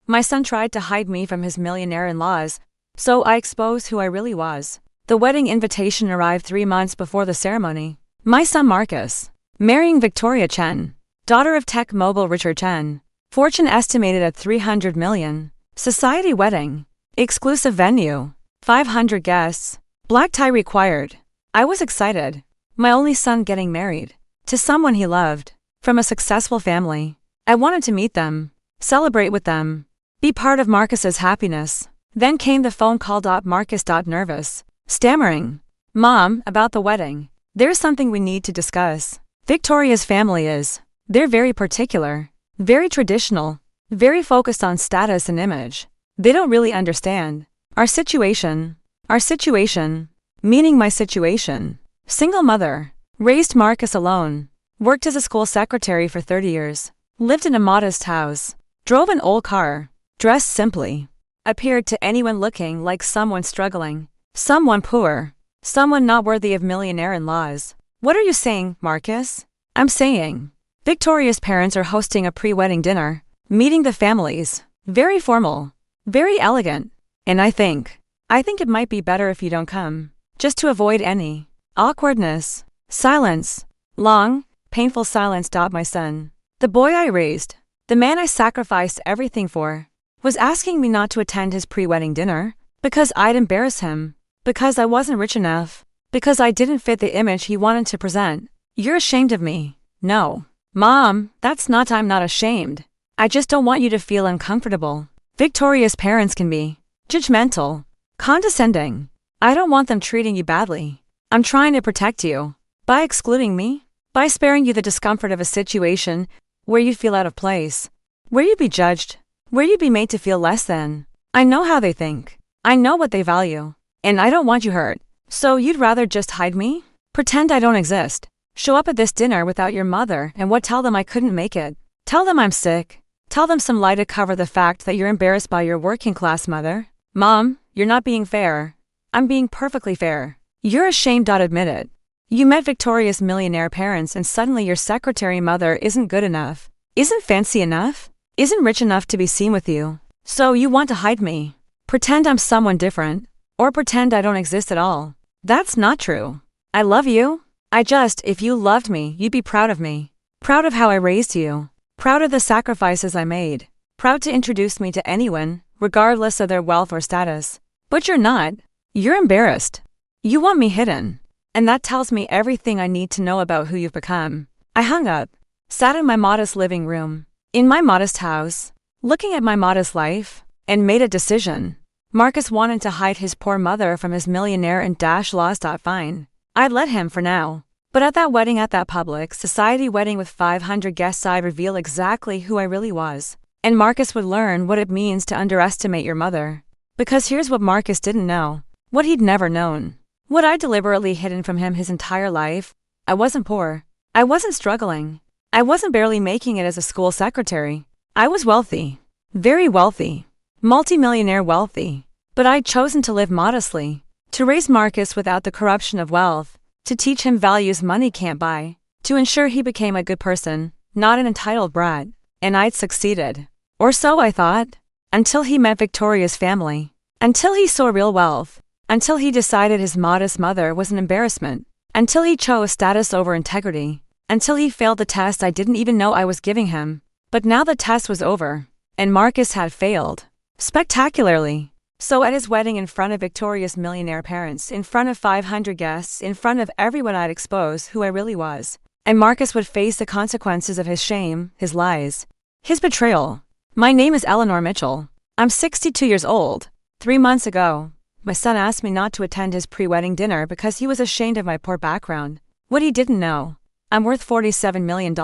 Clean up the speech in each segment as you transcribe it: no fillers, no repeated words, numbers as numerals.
My son tried to hide me from his millionaire in-laws, so I exposed who I really was. The wedding invitation arrived 3 months before the ceremony. My son Marcus, marrying Victoria Chen, daughter of tech mogul Richard Chen. Fortune estimated at 300 million. Society wedding. Exclusive venue. 500 guests. Black tie required. I was excited. My only son getting married. To someone he loved. From a successful family. I wanted to meet them. Celebrate with them. Be part of Marcus's happiness. Then came the phone call. Marcus nervous. Stammering. Mom, about the wedding. There's something we need to discuss. Victoria's family is. They're very particular. Very traditional. Very focused on status and image. They don't really understand. Our situation. Our situation. Meaning my situation. Single mother. Raised Marcus alone. Worked as a school secretary for 30 years. Lived in a modest house. Drove an old car. Dressed simply. Appeared to anyone looking like someone struggling. Someone poor. Someone not worthy of millionaire in-laws. What are you saying, Marcus? I'm saying. Victoria's parents are hosting a pre-wedding dinner. Meeting the families. Very formal. Very elegant. And I think it might be better if you don't come. Just to avoid any awkwardness. Silence. Long, painful silence. My son, the boy I raised, the man I sacrificed everything for, was asking me not to attend his pre-wedding dinner because I'd embarrass him, because I wasn't rich enough, because I didn't fit the image he wanted to present. You're ashamed of me. No. Mom, that's not. I'm not ashamed. I just don't want you to feel uncomfortable. Victoria's parents can be judgmental, condescending. I don't want them treating you badly. I'm trying to protect you. By excluding me? By sparing you the discomfort of a situation where you feel out of place, where you'd be judged, where you'd be made to feel less than. I know how they think. I know what they value. And I don't want you hurt. So you'd rather just hide me? Pretend I don't exist. Show up at this dinner without your mother and tell them I couldn't make it. Tell them I'm sick. Tell them some lie to cover the fact that you're embarrassed by your working class mother. Mom, you're not being fair. I'm being perfectly fair. You're ashamed. Admit it. You met Victoria's millionaire parents and suddenly your secretary mother isn't good enough, isn't fancy enough, isn't rich enough to be seen with you. So you want to hide me. Pretend I'm someone different. Or pretend I don't exist at all. That's not true. I love you. If you loved me, you'd be proud of me. Proud of how I raised you. Proud of the sacrifices I made. Proud to introduce me to anyone, regardless of their wealth or status. But you're not. You're embarrassed. You want me hidden. And that tells me everything I need to know about who you've become. I hung up. Sat in my modest living room. In my modest house. Looking at my modest life. And made a decision. Marcus wanted to hide his poor mother from his millionaire and laws. Fine. I'd let him for now. But at that wedding, at that public society wedding with 500 guests, I'd reveal exactly who I really was. And Marcus would learn what it means to underestimate your mother. Because here's what Marcus didn't know. What he'd never known. What I'd deliberately hidden from him his entire life. I wasn't poor. I wasn't struggling. I wasn't barely making it as a school secretary. I was wealthy. Very wealthy. Multi-millionaire wealthy. But I'd chosen to live modestly. To raise Marcus without the corruption of wealth. To teach him values money can't buy. To ensure he became a good person, not an entitled brat. And I'd succeeded. Or so I thought. Until he met Victoria's family. Until he saw real wealth. Until he decided his modest mother was an embarrassment. Until he chose status over integrity. Until he failed the test I didn't even know I was giving him. But now the test was over. And Marcus had failed. Spectacularly. So at his wedding, in front of Victoria's millionaire parents, in front of 500 guests, in front of everyone, I'd expose who I really was. And Marcus would face the consequences of his shame, his lies, his betrayal. My name is Eleanor Mitchell. I'm 62 years old. 3 months ago, my son asked me not to attend his pre-wedding dinner because he was ashamed of my poor background. What he didn't know. I'm worth $47 million.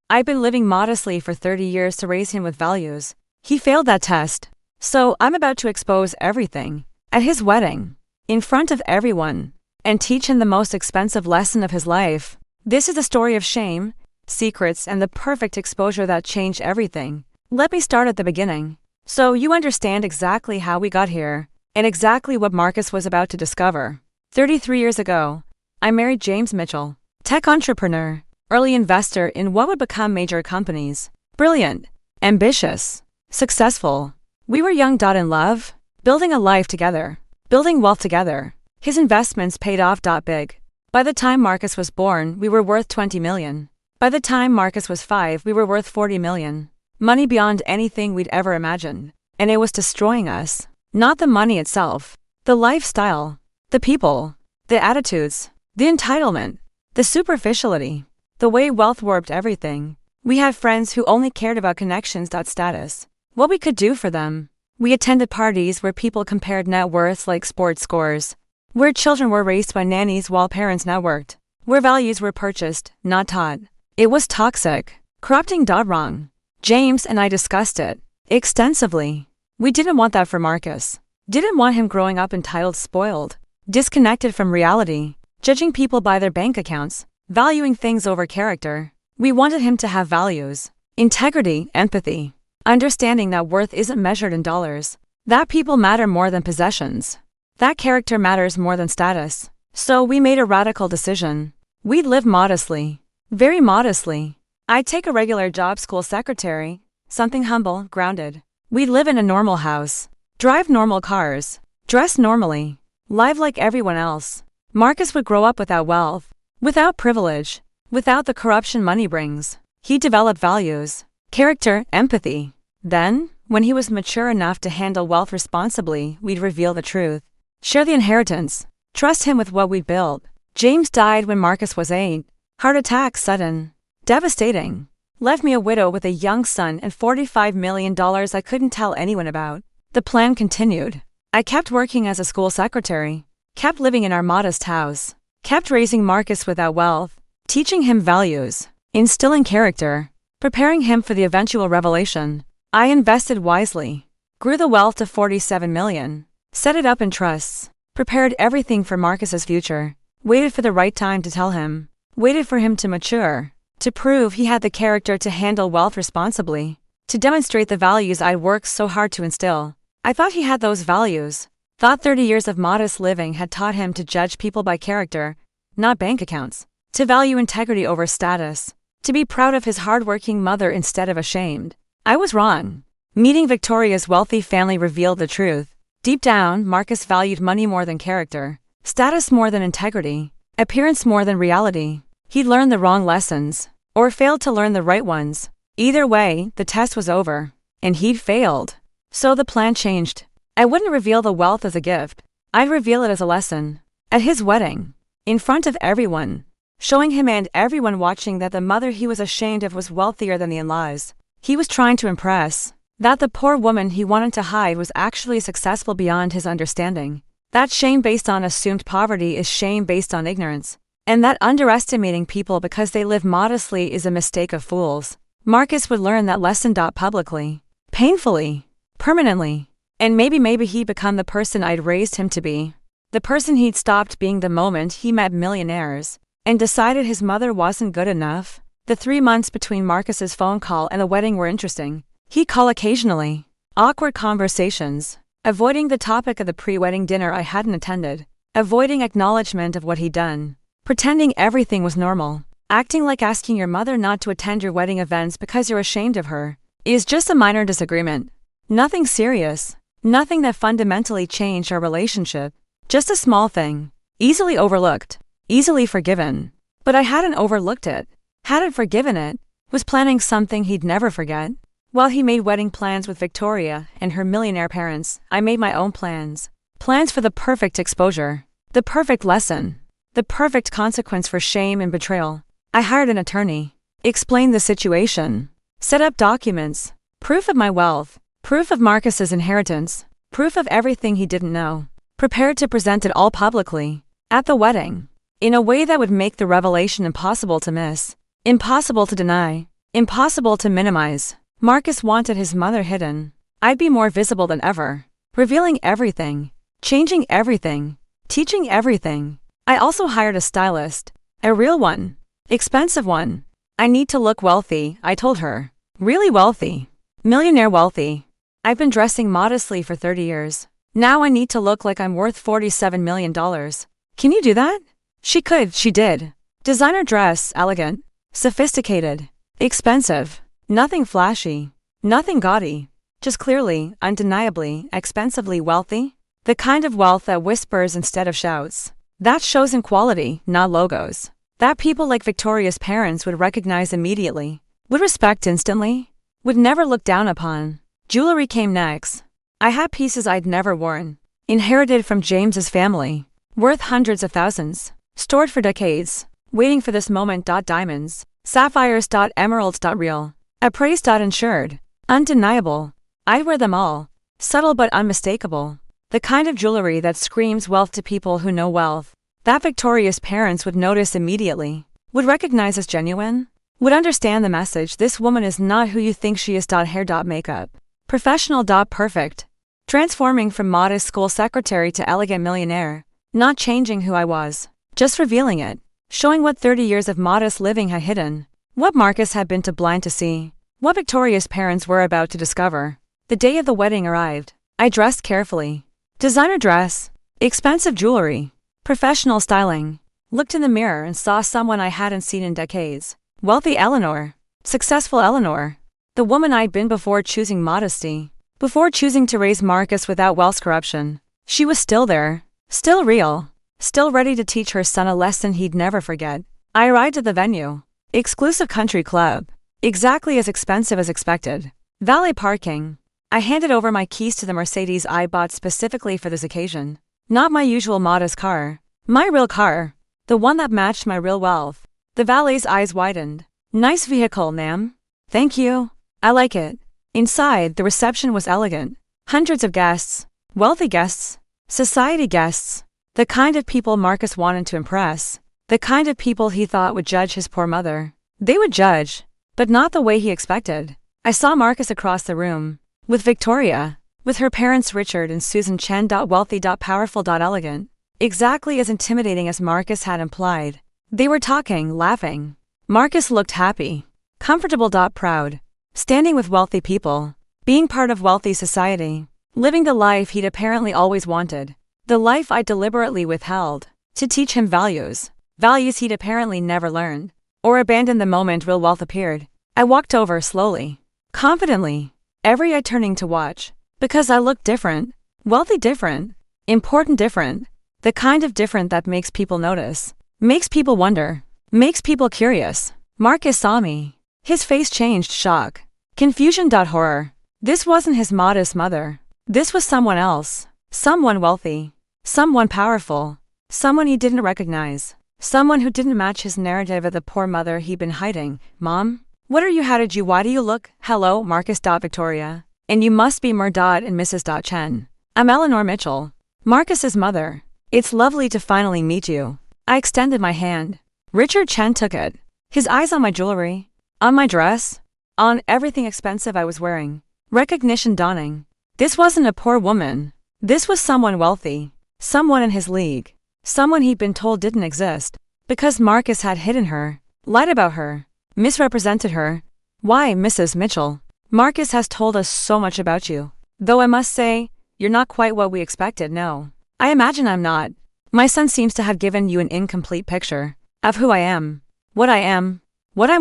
I've been living modestly for 30 years to raise him with values. He failed that test. So I'm about to expose everything. At his wedding. In front of everyone. And teach him the most expensive lesson of his life. This is a story of shame, secrets, and the perfect exposure that changed everything. Let me start at the beginning. So you understand exactly how we got here. And exactly what Marcus was about to discover. 33 years ago, I married James Mitchell. Tech entrepreneur. Early investor in what would become major companies. Brilliant. Ambitious. Successful. We were young. In love. Building a life together. Building wealth together. His investments paid off. Big. By the time Marcus was born, we were worth 20 million. By the time Marcus was 5, we were worth 40 million. Money beyond anything we'd ever imagined. And it was destroying us. Not the money itself. The lifestyle. The people. The attitudes. The entitlement. The superficiality. The way wealth warped everything. We had friends who only cared about connections. Status. What we could do for them. We attended parties where people compared net worths like sports scores. Where children were raised by nannies while parents networked. Where values were purchased, not taught. It was toxic. Corrupting. Wrong. James and I discussed it extensively. We didn't want that for Marcus. Didn't want him growing up entitled, spoiled, disconnected from reality, judging people by their bank accounts, valuing things over character. We wanted him to have values, integrity, empathy, understanding that worth isn't measured in dollars, that people matter more than possessions, that character matters more than status. So we made a radical decision. We'd live modestly, very modestly. I'd take a regular job, school secretary, something humble, grounded. We'd live in a normal house, drive normal cars, dress normally, live like everyone else. Marcus would grow up without wealth, without privilege, without the corruption money brings. He developed values, character, empathy. Then, when he was mature enough to handle wealth responsibly, we'd reveal the truth, share the inheritance, trust him with what we built. James died when Marcus was 8. Heart attack, sudden, devastating. Left me a widow with a young son and $45 million I couldn't tell anyone about. The plan continued. I kept working as a school secretary, kept living in our modest house, kept raising Marcus without wealth, teaching him values, instilling character, preparing him for the eventual revelation. I invested wisely, grew the wealth to 47 million, set it up in trusts, prepared everything for Marcus's future, waited for the right time to tell him, waited for him to mature, to prove he had the character to handle wealth responsibly, to demonstrate the values I'd worked so hard to instill. I thought he had those values, thought 30 years of modest living had taught him to judge people by character, not bank accounts, to value integrity over status, to be proud of his hardworking mother instead of ashamed. I was wrong. Meeting Victoria's wealthy family revealed the truth. Deep down, Marcus valued money more than character, status more than integrity, appearance more than reality. He'd learned the wrong lessons, or failed to learn the right ones. Either way, the test was over, and he'd failed. So the plan changed. I wouldn't reveal the wealth as a gift. I'd reveal it as a lesson. At his wedding, in front of everyone, showing him and everyone watching that the mother he was ashamed of was wealthier than the in-laws he was trying to impress, that the poor woman he wanted to hide was actually successful beyond his understanding, that shame based on assumed poverty is shame based on ignorance, and that underestimating people because they live modestly is a mistake of fools. Marcus would learn that lesson. Publicly, painfully, permanently, and maybe he'd become the person I'd raised him to be, the person he'd stopped being the moment he met millionaires, and decided his mother wasn't good enough. The 3 months between Marcus's phone call and the wedding were interesting. He'd call occasionally. Awkward conversations. Avoiding the topic of the pre-wedding dinner I hadn't attended. Avoiding acknowledgement of what he'd done. Pretending everything was normal. Acting like asking your mother not to attend your wedding events because you're ashamed of her is just a minor disagreement. Nothing serious. Nothing that fundamentally changed our relationship. Just a small thing. Easily overlooked. Easily forgiven. But I hadn't overlooked it. Hadn't forgiven it. Was planning something he'd never forget. While he made wedding plans with Victoria and her millionaire parents, I made my own plans. Plans for the perfect exposure. The perfect lesson. The perfect consequence for shame and betrayal. I hired an attorney. Explained the situation. Set up documents. Proof of my wealth. Proof of Marcus's inheritance. Proof of everything he didn't know. Prepared to present it all publicly. At the wedding. In a way that would make the revelation impossible to miss. Impossible to deny. Impossible to minimize. Marcus wanted his mother hidden. I'd be more visible than ever. Revealing everything. Changing everything. Teaching everything. I also hired a stylist. A real one. Expensive one. I need to look wealthy, I told her. Really wealthy. Millionaire wealthy. I've been dressing modestly for 30 years. Now I need to look like I'm worth $47 million. Can you do that? She could, she did. Designer dress, elegant. Sophisticated. Expensive. Nothing flashy. Nothing gaudy. Just clearly, undeniably, expensively wealthy? The kind of wealth that whispers instead of shouts. That shows in quality, not logos. That people like Victoria's parents would recognize immediately, would respect instantly, would never look down upon. Jewelry came next. I had pieces I'd never worn, inherited from James's family, worth hundreds of thousands, stored for decades, waiting for this moment. Diamonds, sapphires. Emeralds. Real, appraised. Insured, undeniable. I'd wear them all, subtle but unmistakable. The kind of jewelry that screams wealth to people who know wealth. That Victoria's parents would notice immediately, would recognize as genuine, would understand the message: this woman is not who you think she is. Hair. Makeup, professional. Perfect. Transforming from modest school secretary to elegant millionaire. Not changing who I was, just revealing it, showing what 30 years of modest living had hidden, what Marcus had been too blind to see, what Victoria's parents were about to discover. The day of the wedding arrived. I dressed carefully. Designer dress, expensive jewelry, professional styling. Looked in the mirror and saw someone I hadn't seen in decades. Wealthy Eleanor. Successful Eleanor. The woman I'd been before choosing modesty. Before choosing to raise Marcus without wealth corruption. She was still there. Still real. Still ready to teach her son a lesson he'd never forget. I arrived at the venue. Exclusive country club. Exactly as expensive as expected. Valet parking. I handed over my keys to the Mercedes I bought specifically for this occasion. Not my usual modest car. My real car. The one that matched my real wealth. The valet's eyes widened. Nice vehicle, ma'am. Thank you. I like it. Inside, the reception was elegant. Hundreds of guests. Wealthy guests. Society guests. The kind of people Marcus wanted to impress. The kind of people he thought would judge his poor mother. They would judge, but not the way he expected. I saw Marcus across the room. With Victoria. With her parents Richard and Susan Chen. Wealthy. Powerful. Elegant. Exactly as intimidating as Marcus had implied. They were talking, laughing. Marcus looked happy. Comfortable. Proud. Standing with wealthy people. Being part of wealthy society. Living the life he'd apparently always wanted. The life I deliberately withheld. To teach him values. Values he'd apparently never learned. Or abandoned the moment real wealth appeared. I walked over slowly. Confidently. Every eye turning to watch. Because I looked different. Wealthy different. Important different. The kind of different that makes people notice. Makes people wonder. Makes people curious. Marcus saw me. His face changed. Shock. Confusion. Horror. This wasn't his modest mother. This was someone else. Someone wealthy. Someone powerful. Someone he didn't recognize. Someone who didn't match his narrative of the poor mother he'd been hiding. Mom? What are you? Why do you look? Hello, Marcus. Victoria. And you must be and Mrs. Chen. I'm Eleanor Mitchell. Marcus's mother. It's lovely to finally meet you. I extended my hand. Richard Chen took it. His eyes on my jewelry. On my dress. On everything expensive I was wearing. Recognition dawning. This wasn't a poor woman. This was someone wealthy. Someone in his league. Someone he'd been told didn't exist. Because Marcus had hidden her. Lied about her. Misrepresented her. Why, Mrs. Mitchell? Marcus has told us so much about you. Though I must say, you're not quite what we expected, no. I imagine I'm not. My son seems to have given you an incomplete picture. Of who I am. What I'm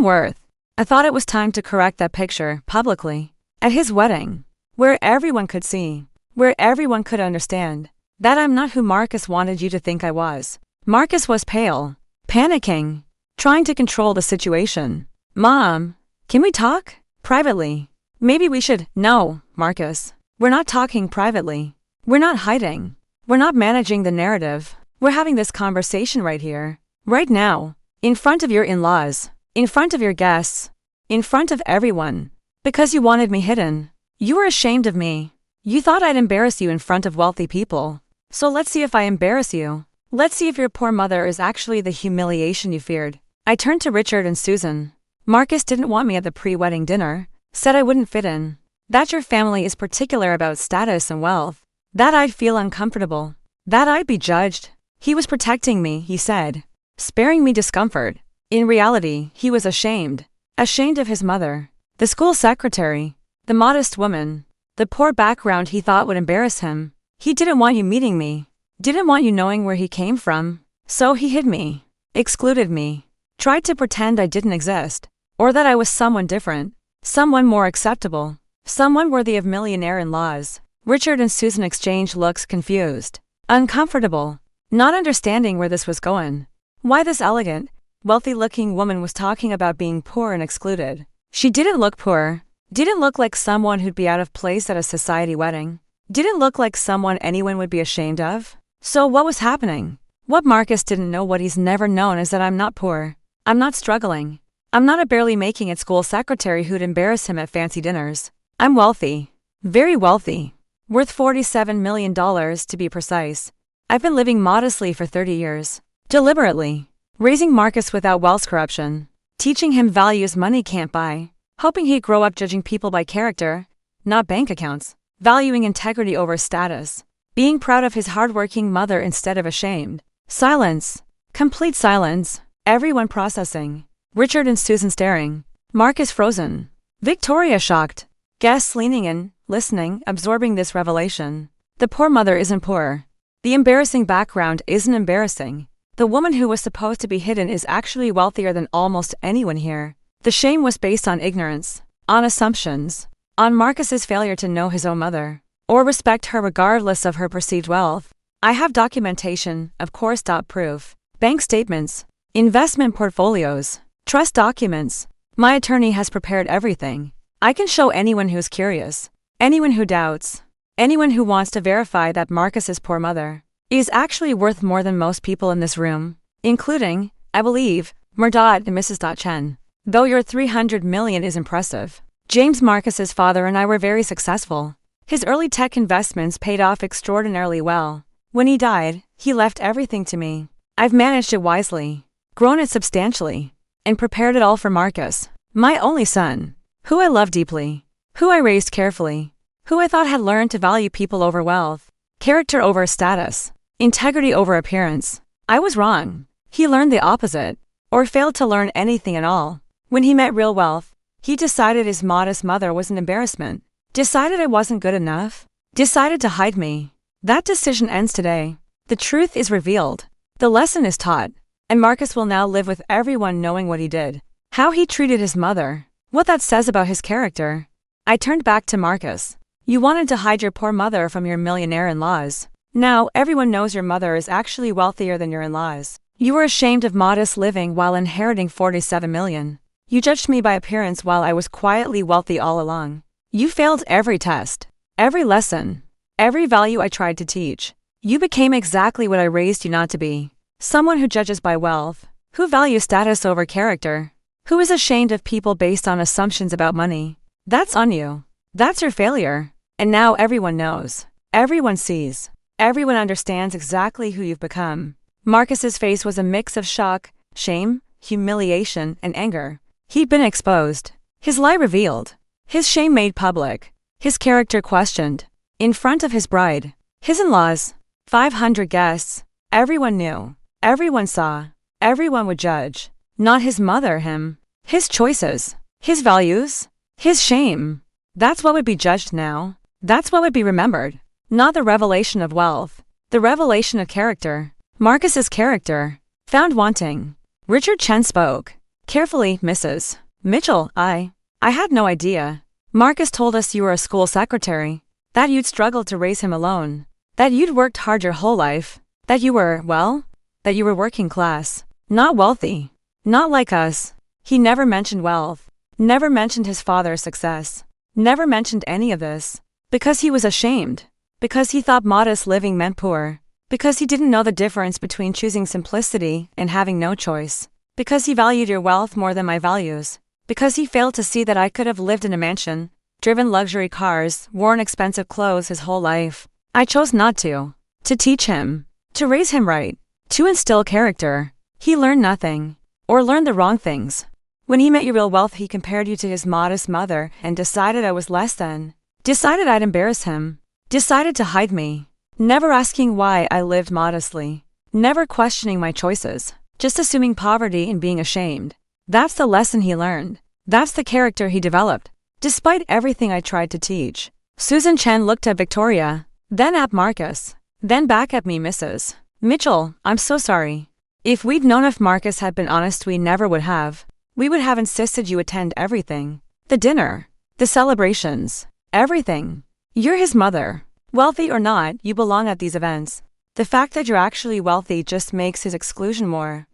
worth. I thought it was time to correct that picture, publicly. At his wedding. Where everyone could see. Where everyone could understand. That I'm not who Marcus wanted you to think I was. Marcus was pale. Panicking. Trying to control the situation. Mom, can we talk? Privately. Maybe we should. No, Marcus. We're not talking privately. We're not hiding. We're not managing the narrative. We're having this conversation right here. Right now. In front of your in-laws. In front of your guests. In front of everyone. Because you wanted me hidden. You were ashamed of me. You thought I'd embarrass you in front of wealthy people. So let's see if I embarrass you. Let's see if your poor mother is actually the humiliation you feared. I turned to Richard and Susan. Marcus didn't want me at the pre-wedding dinner. Said I wouldn't fit in. That your family is particular about status and wealth. That I'd feel uncomfortable. That I'd be judged. He was protecting me, he said. Sparing me discomfort. In reality, he was ashamed. Ashamed of his mother. The school secretary. The modest woman. The poor background he thought would embarrass him. He didn't want you meeting me. Didn't want you knowing where he came from. So he hid me. Excluded me. Tried to pretend I didn't exist. Or that I was someone different. Someone more acceptable. Someone worthy of millionaire in-laws. Richard and Susan exchange looks, confused, uncomfortable, not understanding where this was going. Why this elegant, wealthy-looking woman was talking about being poor and excluded. She didn't look poor, didn't look like someone who'd be out of place at a society wedding, didn't look like someone anyone would be ashamed of. So what was happening? What Marcus didn't know, what he's never known, is that I'm not poor. I'm not struggling. I'm not a barely making it school secretary who'd embarrass him at fancy dinners. I'm wealthy. Very wealthy. Worth $47 million to be precise. I've been living modestly for 30 years. Deliberately. Raising Marcus without wealth corruption. Teaching him values money can't buy. Hoping he'd grow up judging people by character, not bank accounts. Valuing integrity over status. Being proud of his hardworking mother instead of ashamed. Silence. Complete silence. Everyone processing. Richard and Susan staring. Marcus frozen. Victoria shocked. Guests leaning in, listening, absorbing this revelation. The poor mother isn't poor. The embarrassing background isn't embarrassing. The woman who was supposed to be hidden is actually wealthier than almost anyone here. The shame was based on ignorance, on assumptions, on Marcus's failure to know his own mother, or respect her regardless of her perceived wealth. I have documentation, of course. Proof. Bank statements, investment portfolios, trust documents. My attorney has prepared everything. I can show anyone who's curious, anyone who doubts, anyone who wants to verify that Marcus's poor mother is actually worth more than most people in this room, including, I believe, Murdad and Mrs. Chen. Though your $300 million is impressive, James Marcus's father and I were very successful. His early tech investments paid off extraordinarily well. When he died, he left everything to me. I've managed it wisely, grown it substantially, and prepared it all for Marcus, my only son, who I love deeply, who I raised carefully, who I thought had learned to value people over wealth, character over status, integrity over appearance. I was wrong. He learned the opposite, or failed to learn anything at all. When he met real wealth, he decided his modest mother was an embarrassment, decided I wasn't good enough, decided to hide me. That decision ends today. The truth is revealed. The lesson is taught, and Marcus will now live with everyone knowing what he did, how he treated his mother, what that says about his character. I turned back to Marcus. You wanted to hide your poor mother from your millionaire in-laws. Now everyone knows your mother is actually wealthier than your in-laws. You were ashamed of modest living while inheriting $47 million. You judged me by appearance while I was quietly wealthy all along. You failed every test, every lesson, every value I tried to teach. You became exactly what I raised you not to be. Someone who judges by wealth, who values status over character, who is ashamed of people based on assumptions about money. That's on you. That's your failure. And now everyone knows. Everyone sees. Everyone understands exactly who you've become. Marcus's face was a mix of shock, shame, humiliation, and anger. He'd been exposed. His lie revealed. His shame made public. His character questioned. In front of his bride. His in-laws. 500 guests. Everyone knew. Everyone saw. Everyone would judge. Not his mother, him. His choices. His values. His shame. That's what would be judged now. That's what would be remembered. Not the revelation of wealth. The revelation of character. Marcus's character. Found wanting. Richard Chen spoke. Carefully, Mrs. Mitchell, I had no idea. Marcus told us you were a school secretary. That you'd struggled to raise him alone. That you'd worked hard your whole life. That you were, well, that you were working class. Not wealthy. Not like us. He never mentioned wealth. Never mentioned his father's success. Never mentioned any of this. Because he was ashamed. Because he thought modest living meant poor. Because he didn't know the difference between choosing simplicity and having no choice. Because he valued your wealth more than my values. Because he failed to see that I could have lived in a mansion, driven luxury cars, worn expensive clothes his whole life. I chose not to. To teach him. To raise him right. To instill character. He learned nothing. Or learned the wrong things. When he met your real wealth, he compared you to his modest mother and decided I was less than. Decided I'd embarrass him. Decided to hide me. Never asking why I lived modestly. Never questioning my choices. Just assuming poverty and being ashamed. That's the lesson he learned. That's the character he developed. Despite everything I tried to teach. Susan Chen looked at Victoria, then at Marcus, then back at me. Mrs. Mitchell, I'm so sorry. If we'd known if Marcus had been honest, we never would have. We would have insisted you attend everything. The dinner. The celebrations. Everything. You're his mother. Wealthy or not, you belong at these events. The fact that you're actually wealthy just makes his exclusion more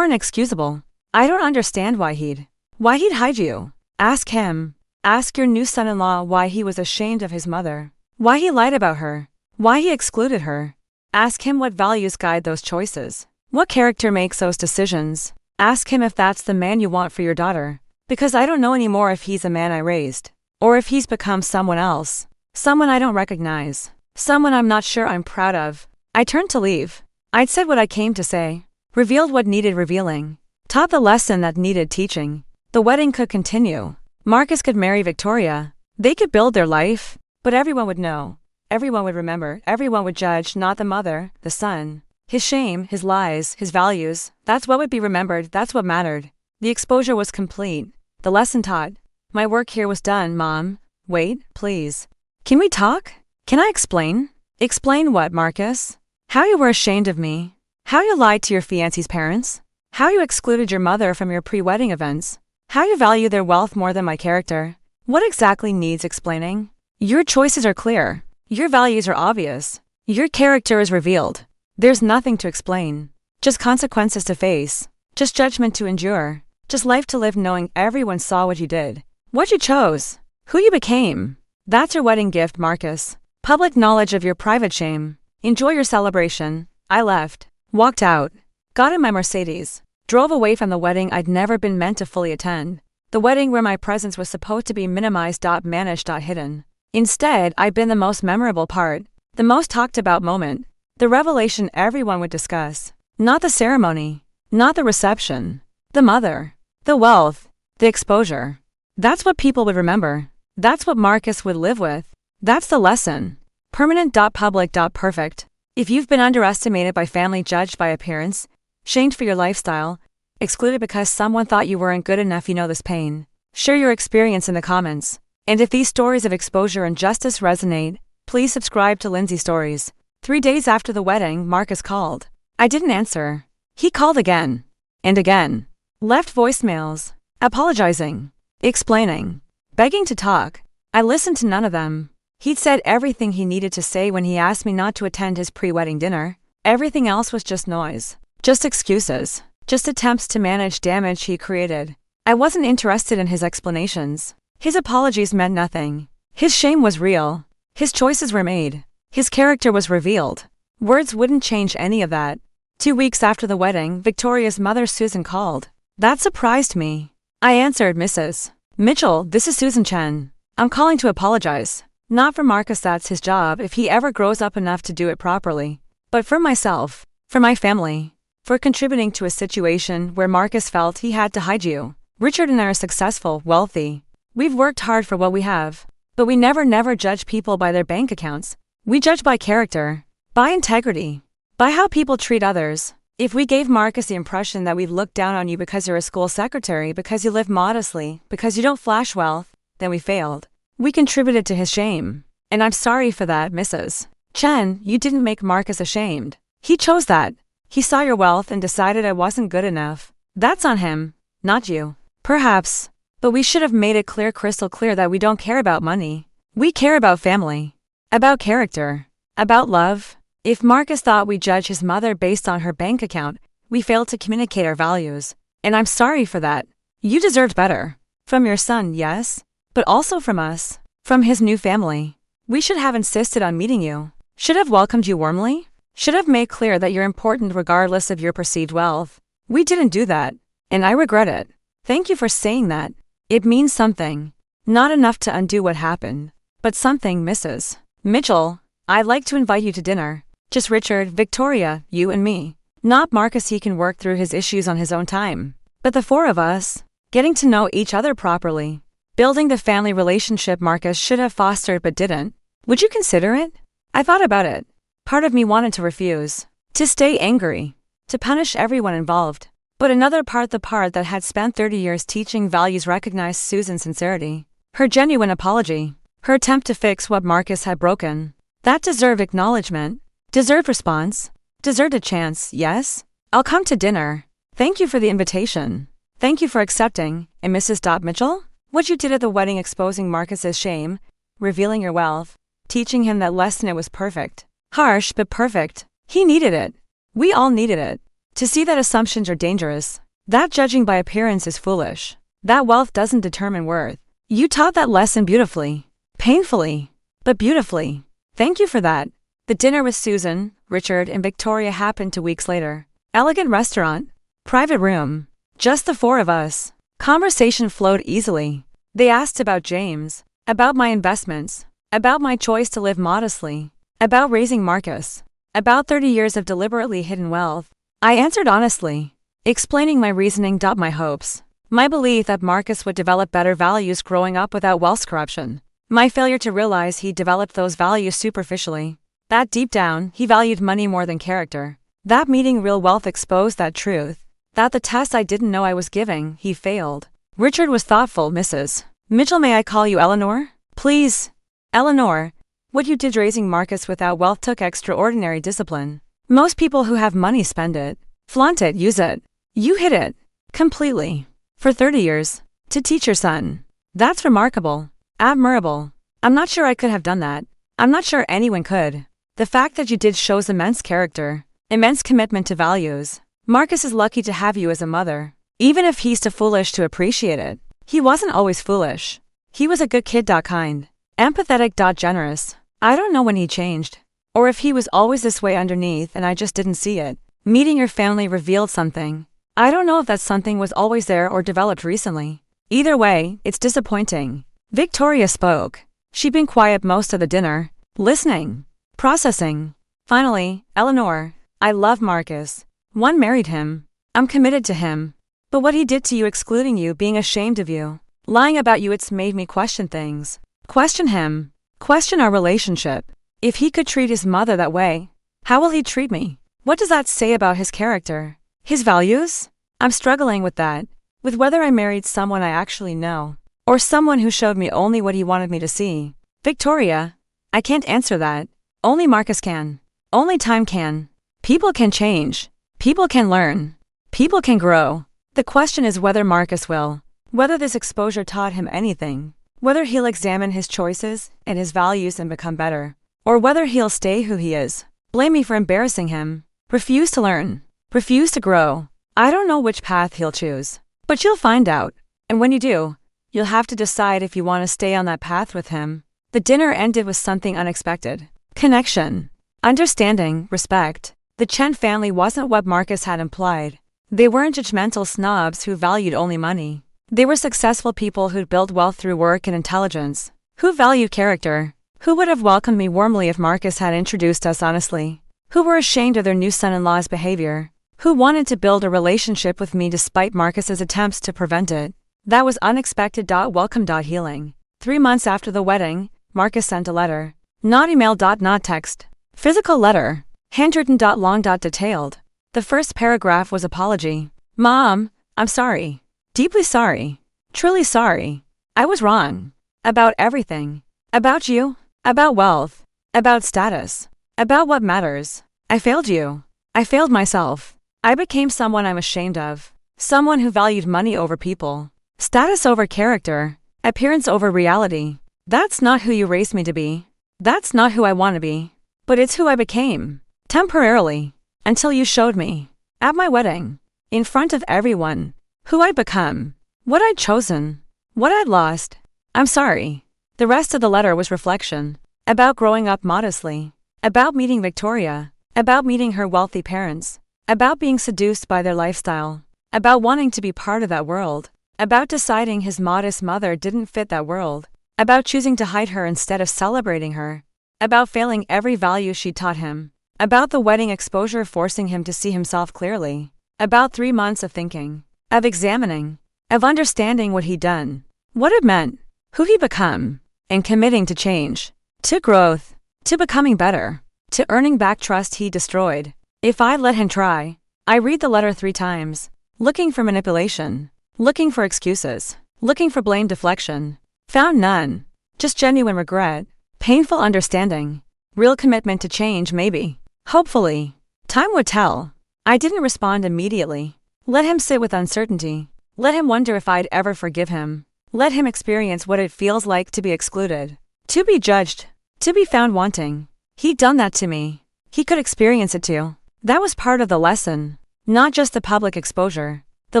inexcusable. I don't understand why he'd hide you. Ask him. Ask your new son-in-law why he was ashamed of his mother. Why he lied about her. Why he excluded her. Ask him what values guide those choices. What character makes those decisions. Ask him if that's the man you want for your daughter. Because I don't know anymore if he's a man I raised. Or if he's become someone else. Someone I don't recognize. Someone I'm not sure I'm proud of. I turned to leave. I'd said what I came to say. Revealed what needed revealing. Taught the lesson that needed teaching. The wedding could continue. Marcus could marry Victoria. They could build their life. But everyone would know. Everyone would remember. Everyone would judge, not the mother, the son. His shame, his lies, his values. That's what would be remembered. That's what mattered. The exposure was complete. The lesson taught. My work here was done, Mom. Wait, please. Can we talk? Can I explain? Explain what, Marcus? How you were ashamed of me. How you lied to your fiancé's parents. How you excluded your mother from your pre-wedding events. How you value their wealth more than my character. What exactly needs explaining? Your choices are clear. Your values are obvious. Your character is revealed. There's nothing to explain. Just consequences to face. Just judgment to endure. Just life to live knowing everyone saw what you did. What you chose. Who you became. That's your wedding gift, Marcus. Public knowledge of your private shame. Enjoy your celebration. I left. Walked out. Got in my Mercedes. Drove away from the wedding I'd never been meant to fully attend. The wedding where my presence was supposed to be minimized, managed, hidden. Instead, I'd been the most memorable part. The most talked about moment. The revelation everyone would discuss. Not the ceremony. Not the reception. The mother. The wealth. The exposure. That's what people would remember. That's what Marcus would live with. That's the lesson. Permanent. Public. Perfect. If you've been underestimated by family, judged by appearance, shamed for your lifestyle, excluded because someone thought you weren't good enough, you know this pain. Share your experience in the comments. And if these stories of exposure and justice resonate, please subscribe to Lindsay Stories. 3 days after the wedding, Marcus called. I didn't answer. He called again. And again. Left voicemails. Apologizing. Explaining. Begging to talk. I listened to none of them. He'd said everything he needed to say when he asked me not to attend his pre-wedding dinner. Everything else was just noise. Just excuses. Just attempts to manage damage he created. I wasn't interested in his explanations. His apologies meant nothing. His shame was real. His choices were made. His character was revealed. Words wouldn't change any of that. 2 weeks after the wedding, Victoria's mother Susan called. That surprised me. I answered, Mrs. Mitchell, this is Susan Chen. I'm calling to apologize. Not for Marcus, that's his job if he ever grows up enough to do it properly. But for myself. For my family. For contributing to a situation where Marcus felt he had to hide you. Richard and I are successful, wealthy. We've worked hard for what we have. But we never judge people by their bank accounts. We judge by character. By integrity. By how people treat others. If we gave Marcus the impression that we'd look down on you because you're a school secretary, because you live modestly, because you don't flash wealth, then we failed. We contributed to his shame. And I'm sorry for that, Mrs. Chen. You didn't make Marcus ashamed. He chose that. He saw your wealth and decided I wasn't good enough. That's on him, not you. Perhaps. But we should have made it clear, crystal clear, that we don't care about money. We care about family. About character. About love. If Marcus thought we judge his mother based on her bank account, we failed to communicate our values. And I'm sorry for that. You deserved better. From your son, yes. But also from us. From his new family. We should have insisted on meeting you. Should have welcomed you warmly. Should have made clear that you're important regardless of your perceived wealth. We didn't do that. And I regret it. Thank you for saying that. It means something. Not enough to undo what happened. But something, Mrs. Mitchell. I'd like to invite you to dinner. Just Richard, Victoria, you and me. Not Marcus, he can work through his issues on his own time. But the 4 of us. Getting to know each other properly. Building the family relationship Marcus should have fostered but didn't. Would you consider it? I thought about it. Part of me wanted to refuse. To stay angry. To punish everyone involved. But another part, the part that had spent 30 years teaching values, recognized Susan's sincerity. Her genuine apology. Her attempt to fix what Marcus had broken. That deserved acknowledgement. Deserved response. Deserved a chance, yes? I'll come to dinner. Thank you for the invitation. Thank you for accepting. And Mrs. Mitchell? What you did at the wedding exposing Marcus's shame, revealing your wealth, teaching him that lesson. It was perfect. Harsh, but perfect. He needed it. We all needed it. To see that assumptions are dangerous, that judging by appearance is foolish, that wealth doesn't determine worth. You taught that lesson beautifully. Painfully, but beautifully. Thank you for that. The dinner with Susan, Richard, and Victoria happened 2 weeks later. Elegant restaurant. Private room. Just the four of us. Conversation flowed easily. They asked about James, about my investments, about my choice to live modestly, about raising Marcus, about 30 years of deliberately hidden wealth. I answered honestly, explaining my reasoning. My hopes, my belief that Marcus would develop better values growing up without wealth corruption, my failure to realize he developed those values superficially, that deep down he valued money more than character. That meeting real wealth exposed that truth, that the test I didn't know I was giving, he failed. Richard was thoughtful. Mrs. Mitchell, may I call you Eleanor? Please. Eleanor, what you did raising Marcus without wealth took extraordinary discipline. Most people who have money spend it, flaunt it, use it. You hid it. Completely. For 30 years. To teach your son. That's remarkable. Admirable. I'm not sure I could have done that. I'm not sure anyone could. The fact that you did shows immense character, immense commitment to values. Marcus is lucky to have you as a mother, even if he's too foolish to appreciate it. He wasn't always foolish. He was a good kid. Kind. Empathetic. Generous. I don't know when he changed, or if he was always this way underneath and I just didn't see it. Meeting your family revealed something. I don't know if that something was always there or developed recently. Either way, it's disappointing. Victoria spoke. She'd been quiet most of the dinner, listening, processing. Finally, Eleanor, I love Marcus. One married him. I'm committed to him. But what he did to you, excluding you, being ashamed of you, lying about you, it's made me question things. Question him. Question our relationship. If he could treat his mother that way, how will he treat me? What does that say about his character? His values? I'm struggling with that. With whether I married someone I actually know, or someone who showed me only what he wanted me to see. Victoria, I can't answer that. Only Marcus can. Only time can. People can change. People can learn. People can grow. The question is whether Marcus will. Whether this exposure taught him anything. Whether he'll examine his choices and his values and become better. Or whether he'll stay who he is. Blame me for embarrassing him. Refuse to learn. Refuse to grow. I don't know which path he'll choose. But you'll find out. And when you do, you'll have to decide if you want to stay on that path with him. The dinner ended with something unexpected. Connection. Understanding. Respect. The Chen family wasn't what Marcus had implied. They weren't judgmental snobs who valued only money. They were successful people who'd built wealth through work and intelligence, who valued character, who would have welcomed me warmly if Marcus had introduced us honestly, who were ashamed of their new son-in-law's behavior, who wanted to build a relationship with me despite Marcus's attempts to prevent it. That was unexpected. Welcome. Healing. 3 months after the wedding, Marcus sent a letter. Not email. Not text. Physical letter. Handwritten. Long. Detailed. The first paragraph was apology. Mom, I'm sorry. Deeply sorry. Truly sorry. I was wrong. About everything. About you. About wealth. About status. About what matters. I failed you. I failed myself. I became someone I'm ashamed of. Someone who valued money over people. Status over character. Appearance over reality. That's not who you raised me to be. That's not who I want to be. But it's who I became. Temporarily. Until you showed me. At my wedding. In front of everyone. Who I'd become. What I'd chosen. What I'd lost. I'm sorry. The rest of the letter was reflection. About growing up modestly. About meeting Victoria. About meeting her wealthy parents. About being seduced by their lifestyle. About wanting to be part of that world. About deciding his modest mother didn't fit that world. About choosing to hide her instead of celebrating her. About failing every value she taught him. About the wedding exposure forcing him to see himself clearly. About 3 months of thinking. Of examining. Of understanding what he'd done. What it meant. Who he'd become. And committing to change. To growth. To becoming better. To earning back trust he destroyed. If I'd let him try. I read the letter 3 times. Looking for manipulation. Looking for excuses. Looking for blame deflection. Found none. Just genuine regret. Painful understanding. Real commitment to change maybe. Hopefully. Time would tell. I didn't respond immediately. Let him sit with uncertainty. Let him wonder if I'd ever forgive him. Let him experience what it feels like to be excluded. To be judged. To be found wanting. He'd done that to me. He could experience it too. That was part of the lesson. Not just the public exposure. The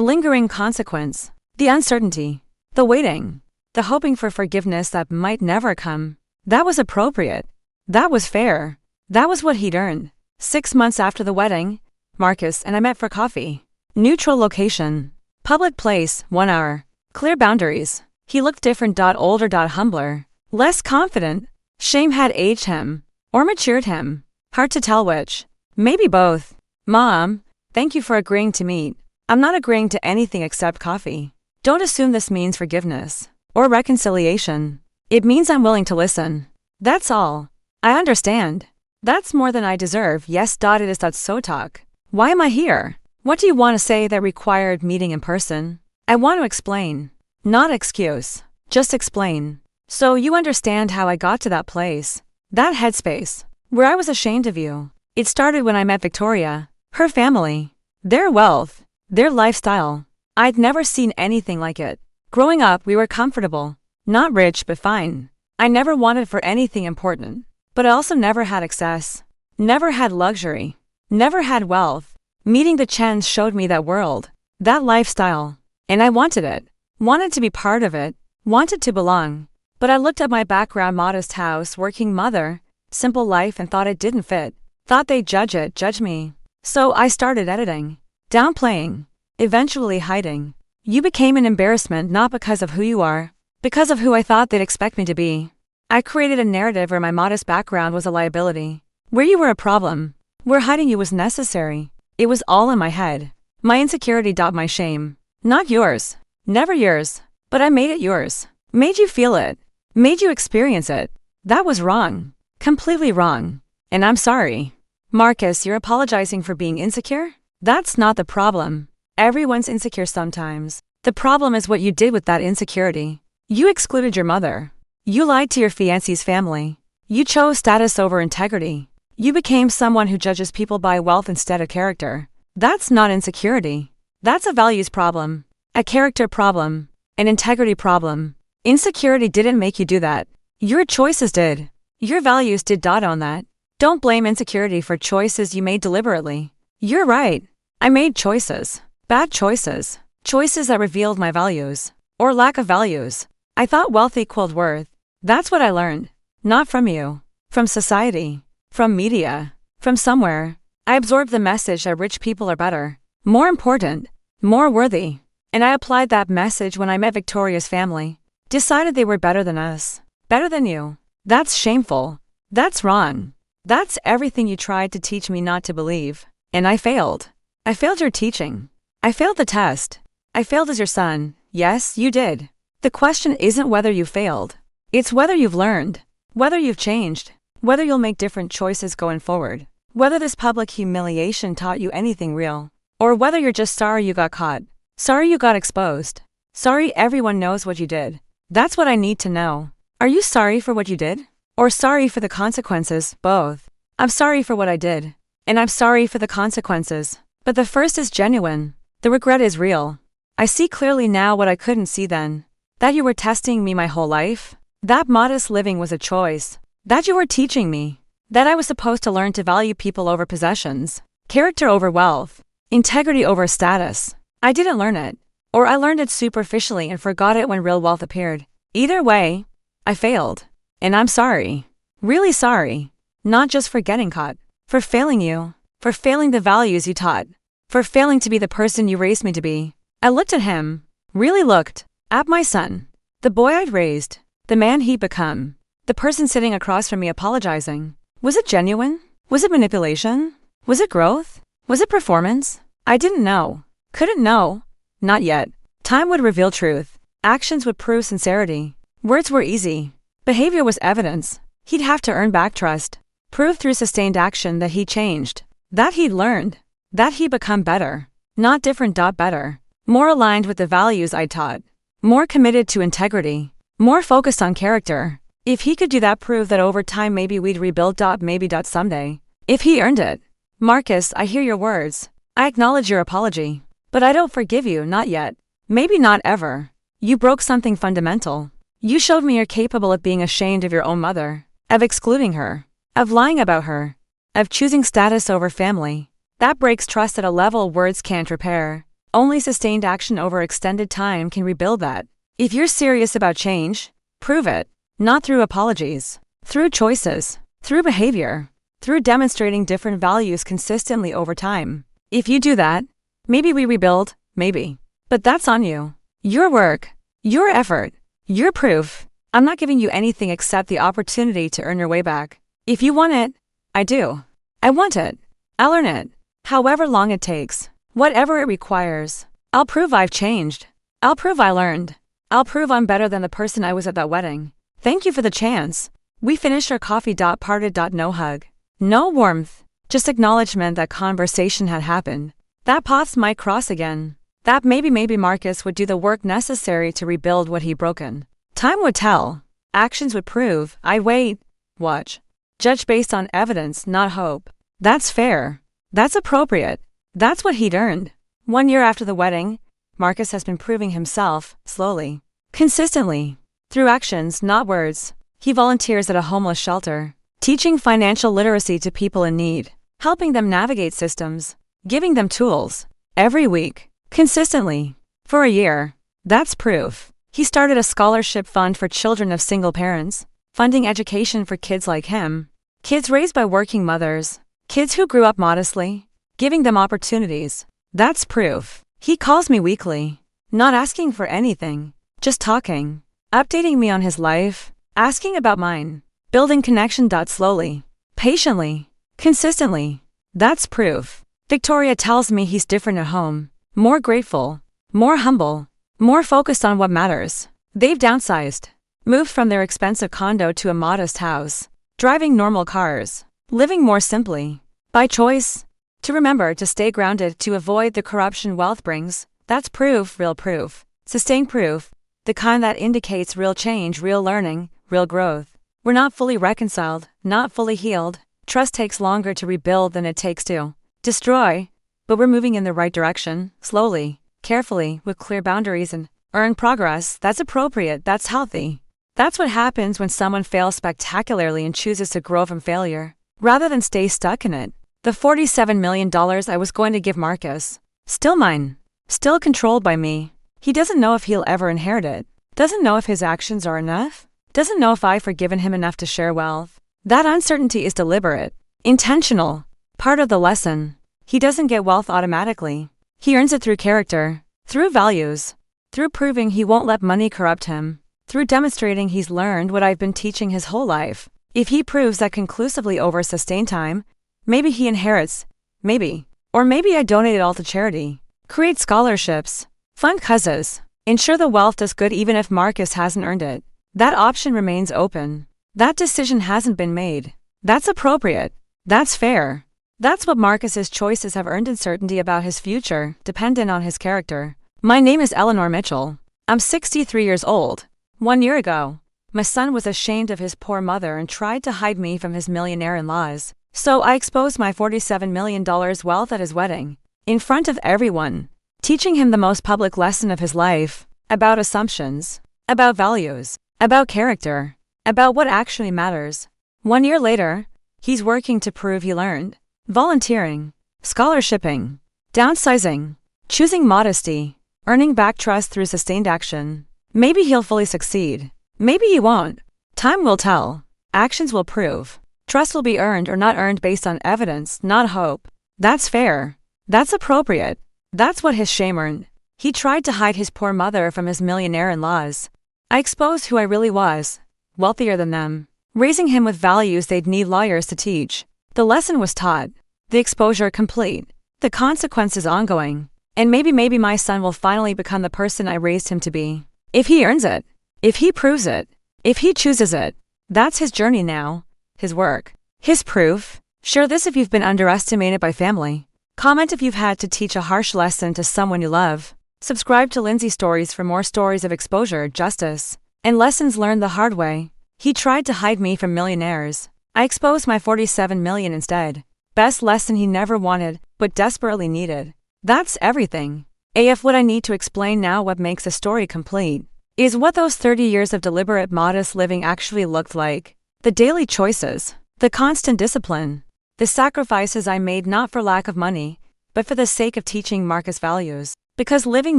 lingering consequence. The uncertainty. The waiting. The hoping for forgiveness that might never come. That was appropriate. That was fair. That was what he'd earned. 6 months after the wedding, Marcus and I met for coffee. Neutral location. Public place, 1 hour. Clear boundaries. He looked different, older, humbler. Less confident. Shame had aged him. Or matured him. Hard to tell which. Maybe both. Mom, thank you for agreeing to meet. I'm not agreeing to anything except coffee. Don't assume this means forgiveness. Or reconciliation. It means I'm willing to listen. That's all. I understand. That's more than I deserve. Yes, it is that so talk. Why am I here? What do you want to say that required meeting in person? I want to explain. Not excuse. Just explain. So you understand how I got to that place. That headspace. Where I was ashamed of you. It started when I met Victoria. Her family. Their wealth. Their lifestyle. I'd never seen anything like it. Growing up, we were comfortable. Not rich, but fine. I never wanted for anything important. But I also never had excess. Never had luxury. Never had wealth. Meeting the Chens showed me that world. That lifestyle. And I wanted it. Wanted to be part of it. Wanted to belong. But I looked at my background, modest house, working mother, simple life, and thought it didn't fit. Thought they'd judge me. So I started editing. Downplaying. Eventually hiding. You became an embarrassment not because of who you are, because of who I thought they'd expect me to be. I created a narrative where my modest background was a liability. Where you were a problem. Where hiding you was necessary. It was all in my head. My insecurity, my shame. Not yours. Never yours. But I made it yours. Made you feel it. Made you experience it. That was wrong. Completely wrong. And I'm sorry. Marcus, you're apologizing for being insecure? That's not the problem. Everyone's insecure sometimes. The problem is what you did with that insecurity. You excluded your mother. You lied to your fiancé's family. You chose status over integrity. You became someone who judges people by wealth instead of character. That's not insecurity. That's a values problem. A character problem. An integrity problem. Insecurity didn't make you do that. Your choices did. Your values did. On that. Don't blame insecurity for choices you made deliberately. You're right. I made choices. Bad choices. Choices that revealed my values. Or lack of values. I thought wealth equaled worth. That's what I learned. Not from you. From society. From media. From somewhere. I absorbed the message that rich people are better. More important. More worthy. And I applied that message when I met Victoria's family. Decided they were better than us. Better than you. That's shameful. That's wrong. That's everything you tried to teach me not to believe. And I failed. I failed your teaching. I failed the test. I failed as your son. Yes, you did. The question isn't whether you failed. It's whether you've learned. Whether you've changed. Whether you'll make different choices going forward. Whether this public humiliation taught you anything real. Or whether you're just sorry you got caught. Sorry you got exposed. Sorry everyone knows what you did. That's what I need to know. Are you sorry for what you did? Or sorry for the consequences? Both. I'm sorry for what I did. And I'm sorry for the consequences. But the first is genuine. The regret is real. I see clearly now what I couldn't see then. That you were testing me my whole life. That modest living was a choice. That you were teaching me. That I was supposed to learn to value people over possessions. Character over wealth. Integrity over status. I didn't learn it. Or I learned it superficially and forgot it when real wealth appeared. Either way, I failed. And I'm sorry. Really sorry. Not just for getting caught. For failing you. For failing the values you taught. For failing to be the person you raised me to be. I looked at him. Really looked. At my son. The boy I'd raised. The man he'd become. The person sitting across from me apologizing. Was it genuine? Was it manipulation? Was it growth? Was it performance? I didn't know. Couldn't know. Not yet. Time would reveal truth. Actions would prove sincerity. Words were easy. Behavior was evidence. He'd have to earn back trust. Prove through sustained action that he changed. That he'd learned. That he'd become better. Not different. Better. More aligned with the values I taught. More committed to integrity. More focused on character. If he could do that, prove that over time maybe we'd rebuild. Maybe. Someday. If he earned it. Marcus, I hear your words. I acknowledge your apology. But I don't forgive you, not yet. Maybe not ever. You broke something fundamental. You showed me you're capable of being ashamed of your own mother, of excluding her, of lying about her, of choosing status over family. That breaks trust at a level words can't repair. Only sustained action over extended time can rebuild that. If you're serious about change, prove it. Not through apologies, through choices, through behavior, through demonstrating different values consistently over time. If you do that, maybe we rebuild, maybe. But that's on you. Your work, your effort, your proof. I'm not giving you anything except the opportunity to earn your way back. If you want it, I do. I want it. I'll earn it. However long it takes, whatever it requires. I'll prove I've changed. I'll prove I learned. I'll prove I'm better than the person I was at that wedding. Thank you for the chance. We finished our coffee. Parted. No hug. No warmth. Just acknowledgement that conversation had happened. That paths might cross again. That maybe Marcus would do the work necessary to rebuild what he'd broken. Time would tell. Actions would prove. I'd wait. Watch. Judge based on evidence, not hope. That's fair. That's appropriate. That's what he'd earned. 1 year after the wedding, Marcus has been proving himself, slowly, consistently, through actions, not words. He volunteers at a homeless shelter, teaching financial literacy to people in need, helping them navigate systems, giving them tools, every week, consistently, for a year. That's proof. He started a scholarship fund for children of single parents, funding education for kids like him, kids raised by working mothers, kids who grew up modestly, giving them opportunities. That's proof. He calls me weekly, not asking for anything, just talking, updating me on his life, asking about mine, building connection. Slowly, patiently, consistently. That's proof. Victoria tells me he's different at home, more grateful, more humble, more focused on what matters. They've downsized, moved from their expensive condo to a modest house, driving normal cars, living more simply, by choice, to remember to stay grounded to avoid the corruption wealth brings. That's proof, real proof, sustained proof, the kind that indicates real change, real learning, real growth. We're not fully reconciled, not fully healed. Trust takes longer to rebuild than it takes to destroy, but we're moving in the right direction, slowly, carefully, with clear boundaries and earned progress. That's appropriate, that's healthy. That's what happens when someone fails spectacularly and chooses to grow from failure, rather than stay stuck in it. The $47 million I was going to give Marcus, still mine, still controlled by me. He doesn't know if he'll ever inherit it, doesn't know if his actions are enough, doesn't know if I've forgiven him enough to share wealth. That uncertainty is deliberate, intentional, part of the lesson. He doesn't get wealth automatically. He earns it through character, through values, through proving he won't let money corrupt him, through demonstrating he's learned what I've been teaching his whole life. If he proves that conclusively over sustained time, maybe he inherits, maybe. Or maybe I donate it all to charity, create scholarships, fund causes, ensure the wealth does good even if Marcus hasn't earned it. That option remains open. That decision hasn't been made. That's appropriate. That's fair. That's what Marcus's choices have earned, uncertainty about his future, dependent on his character. My name is Eleanor Mitchell. I'm 63 years old. 1 year ago, my son was ashamed of his poor mother and tried to hide me from his millionaire in-laws. So I exposed my $47 million wealth at his wedding, in front of everyone, teaching him the most public lesson of his life, about assumptions, about values, about character, about what actually matters. 1 year later, he's working to prove he learned, volunteering, scholarshiping, downsizing, choosing modesty, earning back trust through sustained action. Maybe he'll fully succeed. Maybe he won't. Time will tell. Actions will prove. Trust will be earned or not earned based on evidence, not hope. That's fair. That's appropriate. That's what his shame earned. He tried to hide his poor mother from his millionaire in-laws. I exposed who I really was, wealthier than them, raising him with values they'd need lawyers to teach. The lesson was taught, the exposure complete, the consequences ongoing, and maybe my son will finally become the person I raised him to be. If he earns it, if he proves it, if he chooses it, that's his journey now. His work, his proof. Share this if you've been underestimated by family. Comment if you've had to teach a harsh lesson to someone you love. Subscribe to Lindsay Stories for more stories of exposure, justice, and lessons learned the hard way. He tried to hide me from millionaires. I exposed my $47 million instead. Best lesson he never wanted, but desperately needed. That's everything. AF what I need to explain now what makes a story complete. is what those 30 years of deliberate, modest living actually looked like. The daily choices, the constant discipline, the sacrifices I made not for lack of money, but for the sake of teaching Marcus values. Because living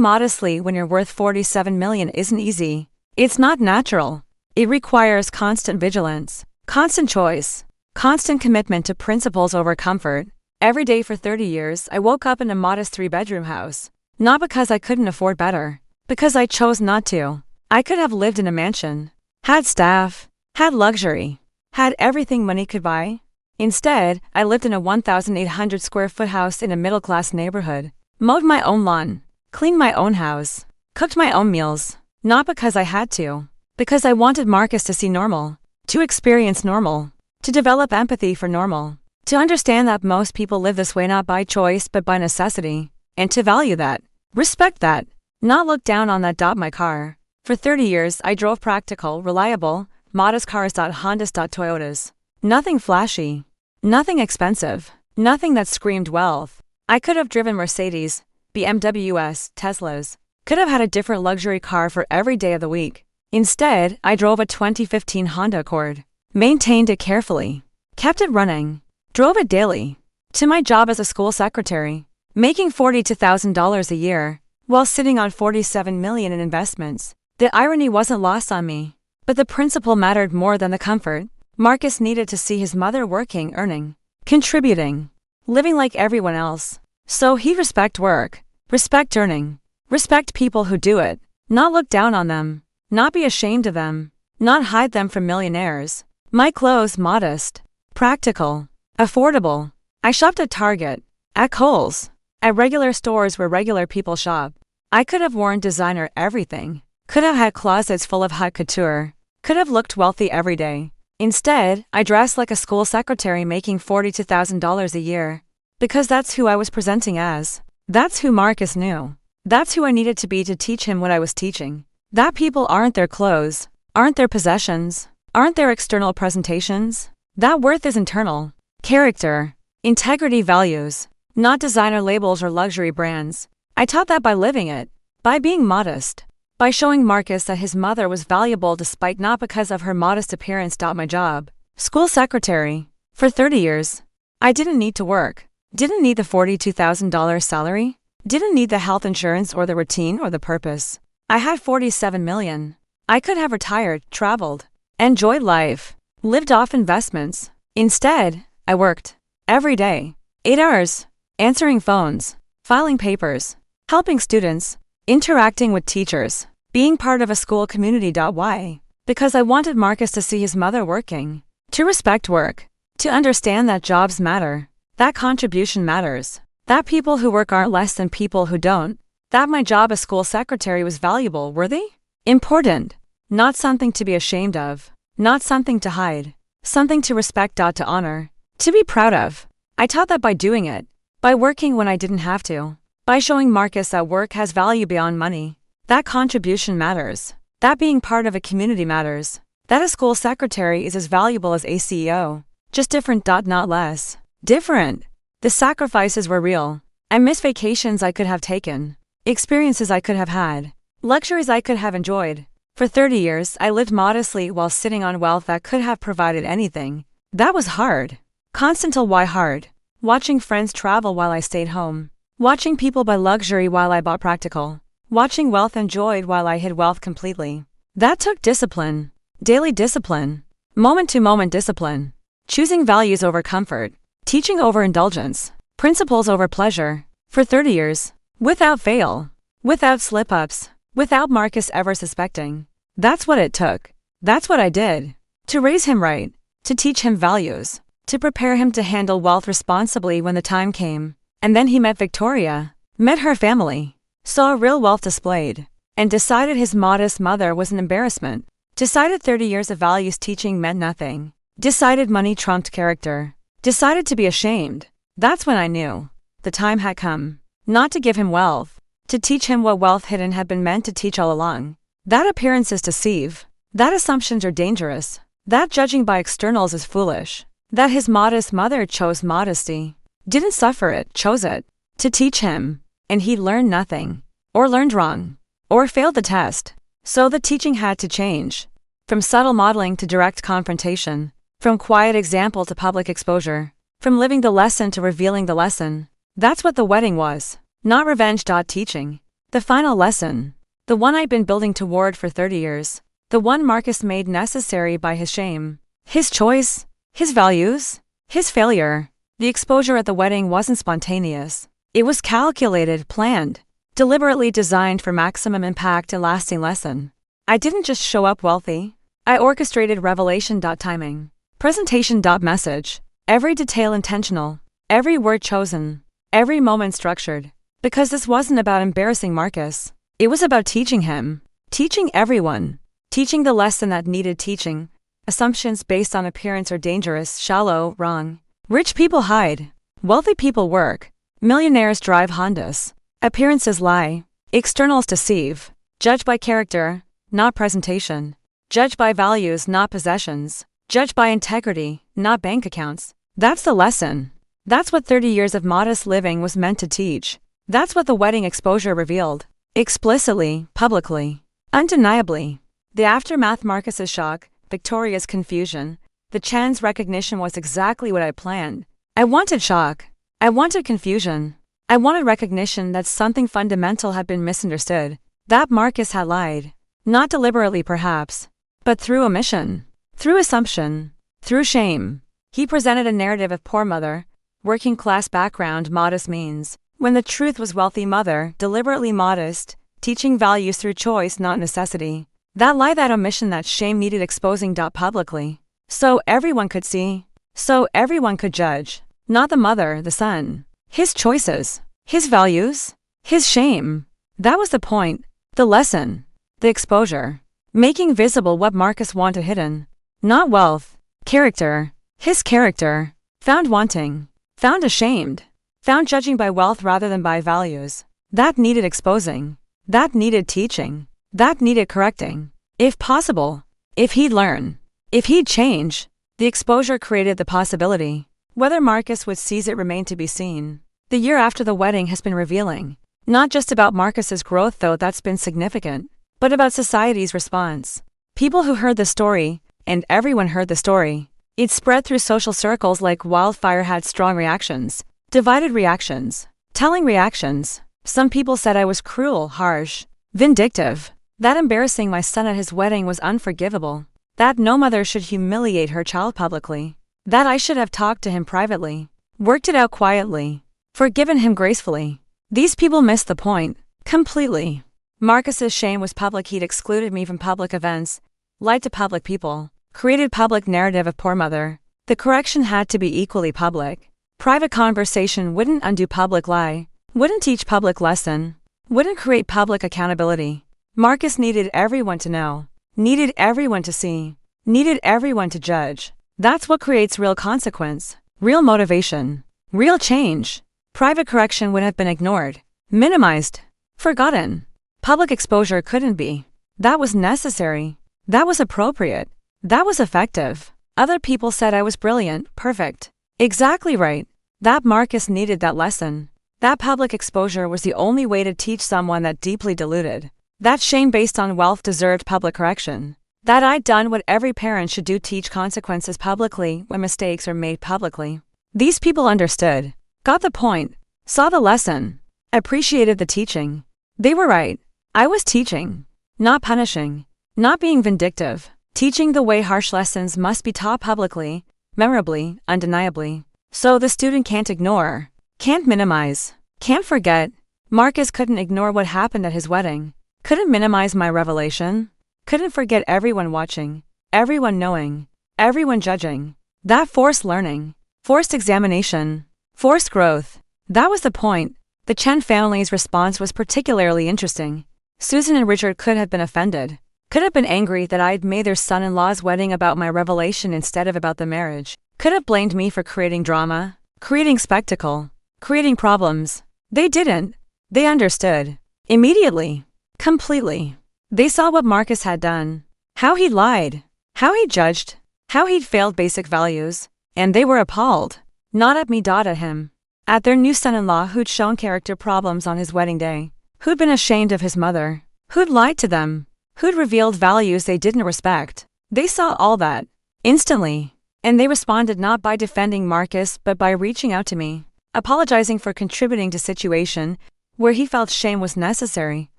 modestly when you're worth $47 million isn't easy. It's not natural. It requires constant vigilance, constant choice, constant commitment to principles over comfort. Every day for 30 years, I woke up in a modest 3-bedroom house. Not because I couldn't afford better, because I chose not to. I could have lived in a mansion, had staff, had luxury, had everything money could buy. Instead, I lived in a 1,800 square foot house in a middle-class neighborhood, mowed my own lawn, cleaned my own house, cooked my own meals, not because I had to, because I wanted Marcus to see normal, to experience normal, to develop empathy for normal, to understand that most people live this way not by choice but by necessity, and to value that, respect that, not look down on that. My car. For 30 years, I drove practical, reliable, modest cars. Hondas. Toyotas. Nothing flashy, nothing expensive, nothing that screamed wealth. I could have driven Mercedes, BMWs, Teslas, could have had a different luxury car for every day of the week. Instead, I drove a 2015 Honda Accord, maintained it carefully, kept it running, drove it daily, to my job as a school secretary, making $42,000 a year, while sitting on $47 million in investments. The irony wasn't lost on me, but the principle mattered more than the comfort. Marcus needed to see his mother working, earning, contributing, living like everyone else. So he'd respect work, respect earning, respect people who do it, not look down on them, not be ashamed of them, not hide them from millionaires. My clothes modest, practical, affordable. I shopped at Target, at Kohl's, at regular stores where regular people shop. I could have worn designer everything, could have had closets full of haute couture, could have looked wealthy every day. Instead, I dressed like a school secretary making $42,000 a year, because that's who I was presenting as. That's who Marcus knew. That's who I needed to be to teach him what I was teaching. That people aren't their clothes, aren't their possessions, aren't their external presentations. That worth is internal. Character, integrity, values, not designer labels or luxury brands. I taught that by living it, by being modest, by showing Marcus that his mother was valuable despite not because of her modest appearance. My job, school secretary, for 30 years. I didn't need to work, didn't need the $42,000 salary, didn't need the health insurance or the routine or the purpose. I had $47 million. I could have retired, traveled, enjoyed life, lived off investments. Instead, I worked every day, 8 hours, answering phones, filing papers, helping students, interacting with teachers, being part of a school community. Why? Because I wanted Marcus to see his mother working, to respect work, to understand that jobs matter, that contribution matters, that people who work aren't less than people who don't, that my job as school secretary was valuable, worthy, important, not something to be ashamed of, not something to hide, something to respect. To honor, to be proud of. I taught that by doing it, by working when I didn't have to, by showing Marcus that work has value beyond money, that contribution matters, that being part of a community matters, that a school secretary is as valuable as a CEO, just different. Not less. Different. The sacrifices were real. I missed vacations I could have taken, experiences I could have had, luxuries I could have enjoyed. For 30 years, I lived modestly while sitting on wealth that could have provided anything. That was hard. Constant. Why hard? Watching friends travel while I stayed home. Watching people buy luxury while I bought practical. Watching wealth enjoyed while I hid wealth completely. That took discipline. Daily discipline. Moment-to-moment discipline. Choosing values over comfort. Teaching over indulgence. Principles over pleasure. For 30 years. Without fail. Without slip-ups. Without Marcus ever suspecting. That's what it took. That's what I did. To raise him right. To teach him values. To prepare him to handle wealth responsibly when the time came. And then he met Victoria, met her family, saw real wealth displayed, and decided his modest mother was an embarrassment. Decided 30 years of values teaching meant nothing. Decided money trumped character. Decided to be ashamed. That's when I knew the time had come. Not to give him wealth, to teach him what wealth hidden had been meant to teach all along. That appearances deceive. That assumptions are dangerous. That judging by externals is foolish. That his modest mother chose modesty. Didn't suffer it, chose it, to teach him, and he learned nothing, or learned wrong, or failed the test. So the teaching had to change. From subtle modeling to direct confrontation. From quiet example to public exposure. From living the lesson to revealing the lesson. That's what the wedding was. Not revenge. Teaching. The final lesson. The one I'd been building toward for 30 years. The one Marcus made necessary by his shame. His choice. His values. His failure. The exposure at the wedding wasn't spontaneous. It was calculated, planned, deliberately designed for maximum impact and lasting lesson. I didn't just show up wealthy. I orchestrated revelation. Timing. Presentation. Message. Every detail intentional. Every word chosen. Every moment structured. Because this wasn't about embarrassing Marcus. It was about teaching him. Teaching everyone. Teaching the lesson that needed teaching. Assumptions based on appearance are dangerous, shallow, wrong. Rich people hide. Wealthy people work. Millionaires drive Hondas. Appearances lie. Externals deceive. Judge by character, not presentation. Judge by values, not possessions. Judge by integrity, not bank accounts. That's the lesson. That's what 30 years of modest living was meant to teach. That's what the wedding exposure revealed. Explicitly, publicly, undeniably. The aftermath: Marcus's shock, Victoria's confusion. The Chen's recognition was exactly what I planned. I wanted shock. I wanted confusion. I wanted recognition that something fundamental had been misunderstood. That Marcus had lied. Not deliberately perhaps, but through omission. Through assumption. Through shame. He presented a narrative of poor mother, working class background, modest means, when the truth was wealthy mother, deliberately modest, teaching values through choice, not necessity. That lie, that omission, that shame needed exposing. Publicly. So everyone could see. So everyone could judge. Not the mother, the son. His choices. His values. His shame. That was the point. The lesson. The exposure. Making visible what Marcus wanted hidden. Not wealth. Character. His character. Found wanting. Found ashamed. Found judging by wealth rather than by values. That needed exposing. That needed teaching. That needed correcting. If possible. If he'd learn. If he'd change. The exposure created the possibility. Whether Marcus would seize it remained to be seen. The year after the wedding has been revealing. Not just about Marcus's growth, though that's been significant, but about society's response. People who heard the story, and everyone heard the story. It spread through social circles like wildfire, had strong reactions, divided reactions, telling reactions. Some people said I was cruel, harsh, vindictive. That embarrassing my son at his wedding was unforgivable. That no mother should humiliate her child publicly. That I should have talked to him privately, worked it out quietly, forgiven him gracefully. These people missed the point, completely. Marcus's shame was public. He'd excluded me from public events, lied to public people, created public narrative of poor mother. The correction had to be equally public. Private conversation wouldn't undo public lie, wouldn't teach public lesson, wouldn't create public accountability. Marcus needed everyone to know, needed everyone to see, needed everyone to judge. That's what creates real consequence, real motivation, real change. Private correction would have been ignored, minimized, forgotten. Public exposure couldn't be. That was necessary. That was appropriate. That was effective. Other people said I was brilliant, perfect. Exactly right. That Marcus needed that lesson. That public exposure was the only way to teach someone that deeply deluded. That shame based on wealth deserved public correction. That I'd done what every parent should do, teach consequences publicly when mistakes are made publicly. These people understood, got the point, saw the lesson, appreciated the teaching. They were right. I was teaching, not punishing, not being vindictive, teaching the way harsh lessons must be taught publicly, memorably, undeniably. So the student can't ignore, can't minimize, can't forget. Marcus couldn't ignore what happened at his wedding, couldn't minimize my revelation. Couldn't forget everyone watching, everyone knowing, everyone judging. That forced learning, forced examination, forced growth. That was the point. The Chen family's response was particularly interesting. Susan and Richard could have been offended, could have been angry that I'd made their son-in-law's wedding about my revelation instead of about the marriage, could have blamed me for creating drama, creating spectacle, creating problems. They didn't. They understood. Immediately. Completely. They saw what Marcus had done, how he'd lied, how he'd judged, how he'd failed basic values, and they were appalled. Not at me, at him. At their new son-in-law who'd shown character problems on his wedding day, who'd been ashamed of his mother, who'd lied to them, who'd revealed values they didn't respect. They saw all that instantly, and they responded not by defending Marcus but by reaching out to me, apologizing for contributing to situation where he felt shame was necessary,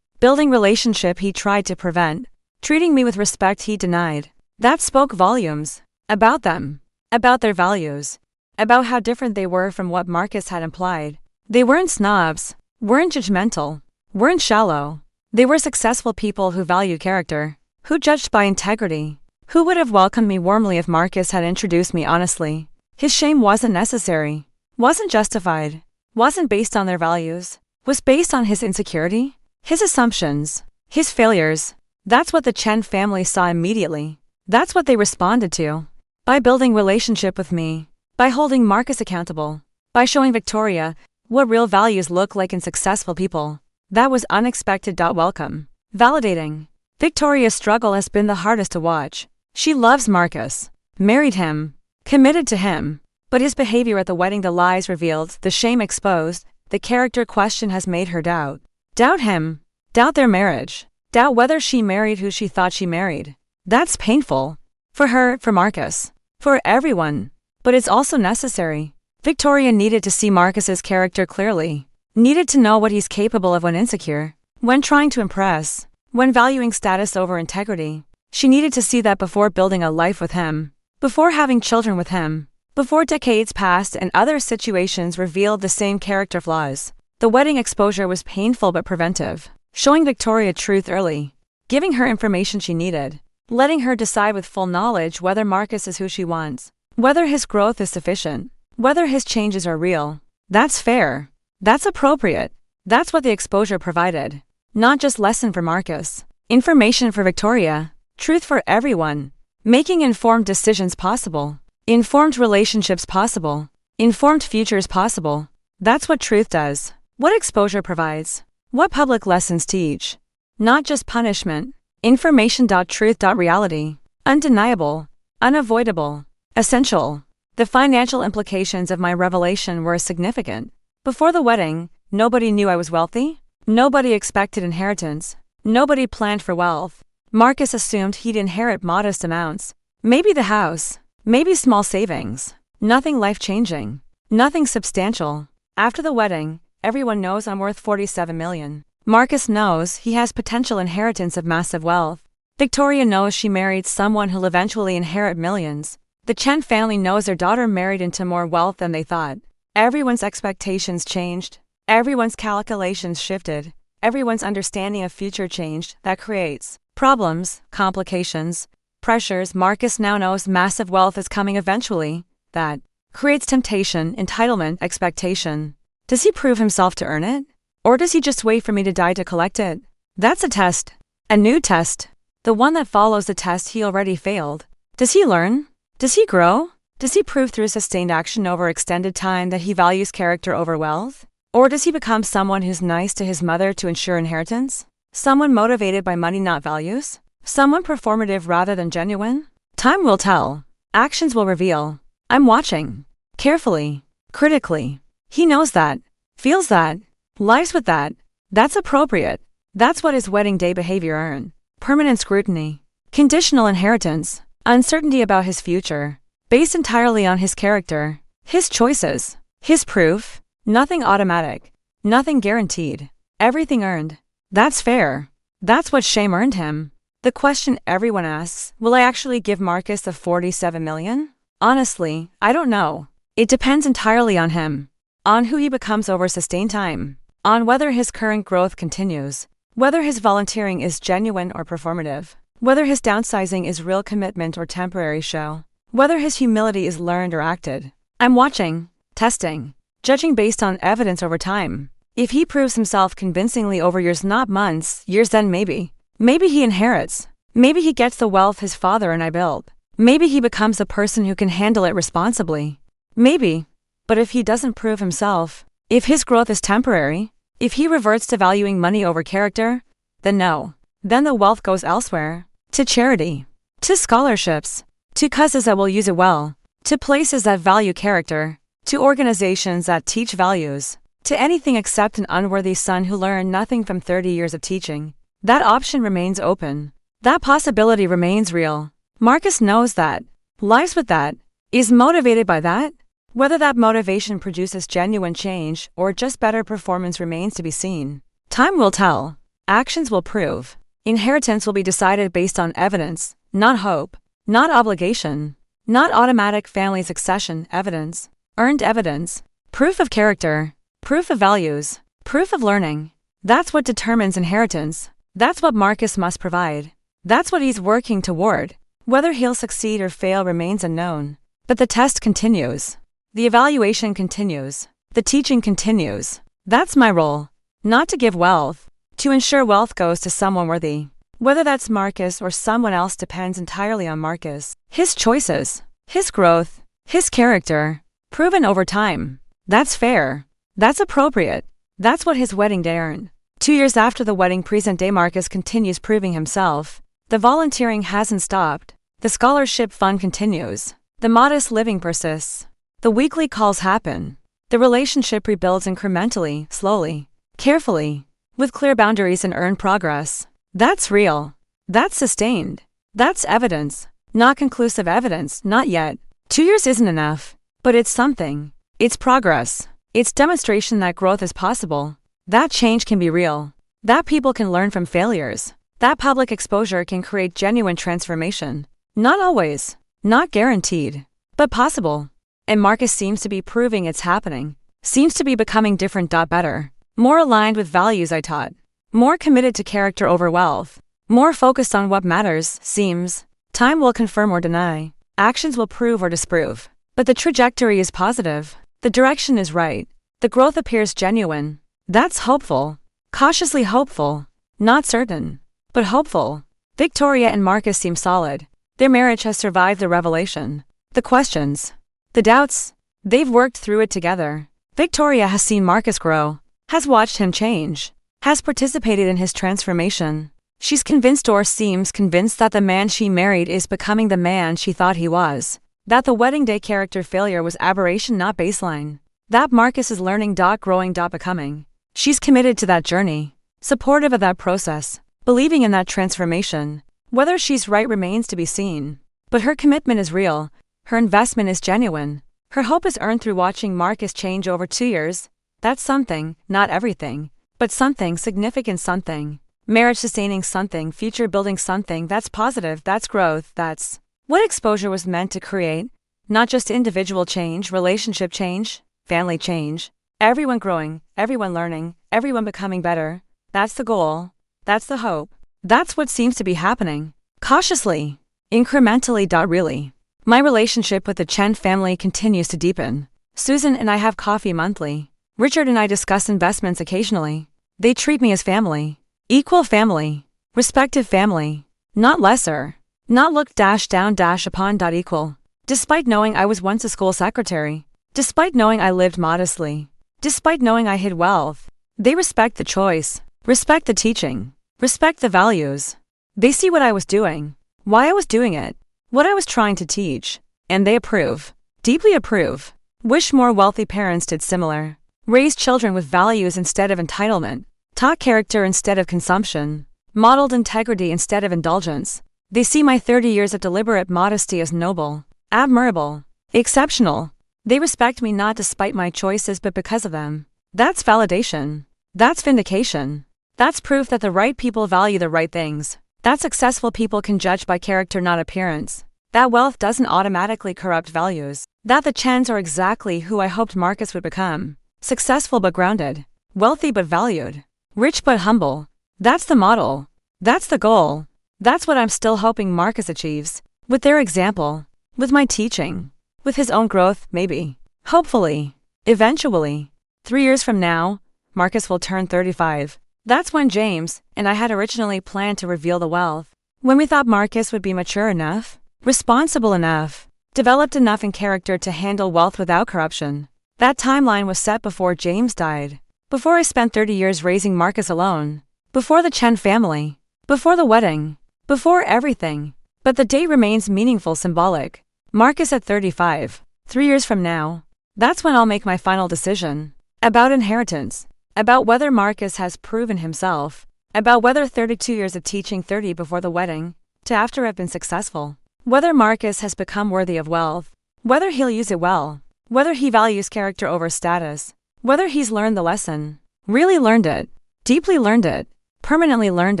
building relationship he tried to prevent, treating me with respect he denied. That spoke volumes about them, about their values, about how different they were from what Marcus had implied. They weren't snobs, weren't judgmental, weren't shallow. They were successful people who value character, who judged by integrity, who would have welcomed me warmly if Marcus had introduced me honestly. His shame wasn't necessary, wasn't justified, wasn't based on their values, was based on his insecurity, his assumptions, his failures. That's what the Chen family saw immediately. That's what they responded to. By building relationship with me, by holding Marcus accountable, by showing Victoria what real values look like in successful people. That was unexpected. Welcome. Validating. Victoria's struggle has been the hardest to watch. She loves Marcus, married him, committed to him, but his behavior at the wedding, the lies revealed, the shame exposed, the character question has made her doubt. Doubt him, doubt their marriage, doubt whether she married who she thought she married. That's painful. For her, for Marcus, for everyone. But it's also necessary. Victoria needed to see Marcus's character clearly, needed to know what he's capable of when insecure, when trying to impress, when valuing status over integrity. She needed to see that before building a life with him, before having children with him, before decades passed and other situations revealed the same character flaws. The wedding exposure was painful but preventive, showing Victoria truth early, giving her information she needed, letting her decide with full knowledge whether Marcus is who she wants, whether his growth is sufficient, whether his changes are real. That's fair. That's appropriate. That's what the exposure provided. Not just lesson for Marcus, information for Victoria, truth for everyone, making informed decisions possible, informed relationships possible, informed futures possible. That's what truth does. What exposure provides. What public lessons teach. Not just punishment. Information. Truth. Reality. Undeniable. Unavoidable. Essential. The financial implications of my revelation were significant. Before the wedding, nobody knew I was wealthy. Nobody expected inheritance. Nobody planned for wealth. Marcus assumed he'd inherit modest amounts. Maybe the house. Maybe small savings. Nothing life-changing. Nothing substantial. After the wedding, everyone knows I'm worth $47 million. Marcus knows he has potential inheritance of massive wealth. Victoria knows she married someone who'll eventually inherit millions. The Chen family knows their daughter married into more wealth than they thought. Everyone's expectations changed. Everyone's calculations shifted. Everyone's understanding of future changed. That creates problems, complications, pressures. Marcus now knows massive wealth is coming eventually. That creates temptation, entitlement, expectation. Does he prove himself to earn it? Or does he just wait for me to die to collect it? That's a test. A new test. The one that follows the test he already failed. Does he learn? Does he grow? Does he prove through sustained action over extended time that he values character over wealth? Or does he become someone who's nice to his mother to ensure inheritance? Someone motivated by money, not values? Someone performative rather than genuine? Time will tell. Actions will reveal. I'm watching. Carefully. Critically. He knows that. Feels that. Lives with that. That's appropriate. That's what his wedding day behavior earned. Permanent scrutiny. Conditional inheritance. Uncertainty about his future. Based entirely on his character. His choices. His proof. Nothing automatic. Nothing guaranteed. Everything earned. That's fair. That's what shame earned him. The question everyone asks, will I actually give Marcus the $47 million? Honestly, I don't know. It depends entirely on him. On who he becomes over sustained time. On whether his current growth continues. Whether his volunteering is genuine or performative. Whether his downsizing is real commitment or temporary show. Whether his humility is learned or acted. I'm watching, testing, judging based on evidence over time. If he proves himself convincingly over years, not months, years, then maybe. Maybe he inherits. Maybe he gets the wealth his father and I built. Maybe he becomes a person who can handle it responsibly. Maybe. But if he doesn't prove himself, if his growth is temporary, if he reverts to valuing money over character, then no. Then the wealth goes elsewhere. To charity. To scholarships. To causes that will use it well. To places that value character. To organizations that teach values. To anything except an unworthy son who learned nothing from 30 years of teaching. That option remains open. That possibility remains real. Marcus knows that, lives with that, is motivated by that. Whether that motivation produces genuine change or just better performance remains to be seen. Time will tell. Actions will prove. Inheritance will be decided based on evidence, not hope, not obligation, not automatic family succession evidence, earned evidence, proof of character, proof of values, proof of learning. That's what determines inheritance. That's what Marcus must provide. That's what he's working toward. Whether he'll succeed or fail remains unknown. But the test continues. The evaluation continues. The teaching continues. That's my role. Not to give wealth. To ensure wealth goes to someone worthy. Whether that's Marcus or someone else depends entirely on Marcus. His choices. His growth. His character. Proven over time. That's fair. That's appropriate. That's what his wedding day earned. 2 years after the wedding, present-day Marcus continues proving himself. The volunteering hasn't stopped. The scholarship fund continues. The modest living persists. The weekly calls happen. The relationship rebuilds incrementally, slowly, carefully, with clear boundaries and earned progress. That's real. That's sustained. That's evidence. Not conclusive evidence, not yet. 2 years isn't enough. But it's something. It's progress. It's demonstration that growth is possible. That change can be real. That people can learn from failures. That public exposure can create genuine transformation. Not always. Not guaranteed. But possible. And Marcus seems to be proving it's happening. Seems to be becoming different. Better. More aligned with values I taught. More committed to character over wealth. More focused on what matters, seems. Time will confirm or deny. Actions will prove or disprove. But the trajectory is positive. The direction is right. The growth appears genuine. That's hopeful. Cautiously hopeful. Not certain. But hopeful. Victoria and Marcus seem solid. Their marriage has survived the revelation. The questions. The doubts. They've worked through it together. Victoria has seen Marcus grow. Has watched him change. Has participated in his transformation. She's convinced or seems convinced that the man she married is becoming the man she thought he was. That the wedding day character failure was aberration, not baseline. That Marcus is learning, growing, becoming. She's committed to that journey. Supportive of that process. Believing in that transformation. Whether she's right remains to be seen. But her commitment is real. Her investment is genuine. Her hope is earned through watching Marcus change over 2 years. That's something, not everything. But something, significant something. Marriage sustaining something, future building something. That's positive, that's growth, that's what exposure was meant to create. Not just individual change, relationship change, family change. Everyone growing, everyone learning, everyone becoming better. That's the goal. That's the hope. That's what seems to be happening. Cautiously. Incrementally. Really. My relationship with the Chen family continues to deepen. Susan and I have coffee monthly. Richard and I discuss investments occasionally. They treat me as family. Equal family. Respective family. Not lesser. Not looked down upon. Equal. Despite knowing I was once a school secretary. Despite knowing I lived modestly. Despite knowing I hid wealth. They respect the choice. Respect the teaching. Respect the values. They see what I was doing. Why I was doing it. What I was trying to teach. And they approve. Deeply approve. Wish more wealthy parents did similar. Raised children with values instead of entitlement. Taught character instead of consumption. Modeled integrity instead of indulgence. They see my 30 years of deliberate modesty as noble. Admirable. Exceptional. They respect me not despite my choices but because of them. That's validation. That's vindication. That's proof that the right people value the right things. That successful people can judge by character, not appearance. That wealth doesn't automatically corrupt values. That the Chens are exactly who I hoped Marcus would become. Successful but grounded. Wealthy but valued. Rich but humble. That's the model. That's the goal. That's what I'm still hoping Marcus achieves. With their example. With my teaching. With his own growth, maybe. Hopefully. Eventually. 3 years from now, Marcus will turn 35. That's when James and I had originally planned to reveal the wealth. When we thought Marcus would be mature enough, responsible enough, developed enough in character to handle wealth without corruption. That timeline was set before James died. Before I spent 30 years raising Marcus alone. Before the Chen family. Before the wedding. Before everything. But the date remains meaningful, symbolic. Marcus at 35. 3 years from now. That's when I'll make my final decision. About inheritance. About whether Marcus has proven himself. About whether 32 years of teaching 30 before the wedding to after have been successful. Whether Marcus has become worthy of wealth. Whether he'll use it well. Whether he values character over status. Whether he's learned the lesson. Really learned it. Deeply learned it. Permanently learned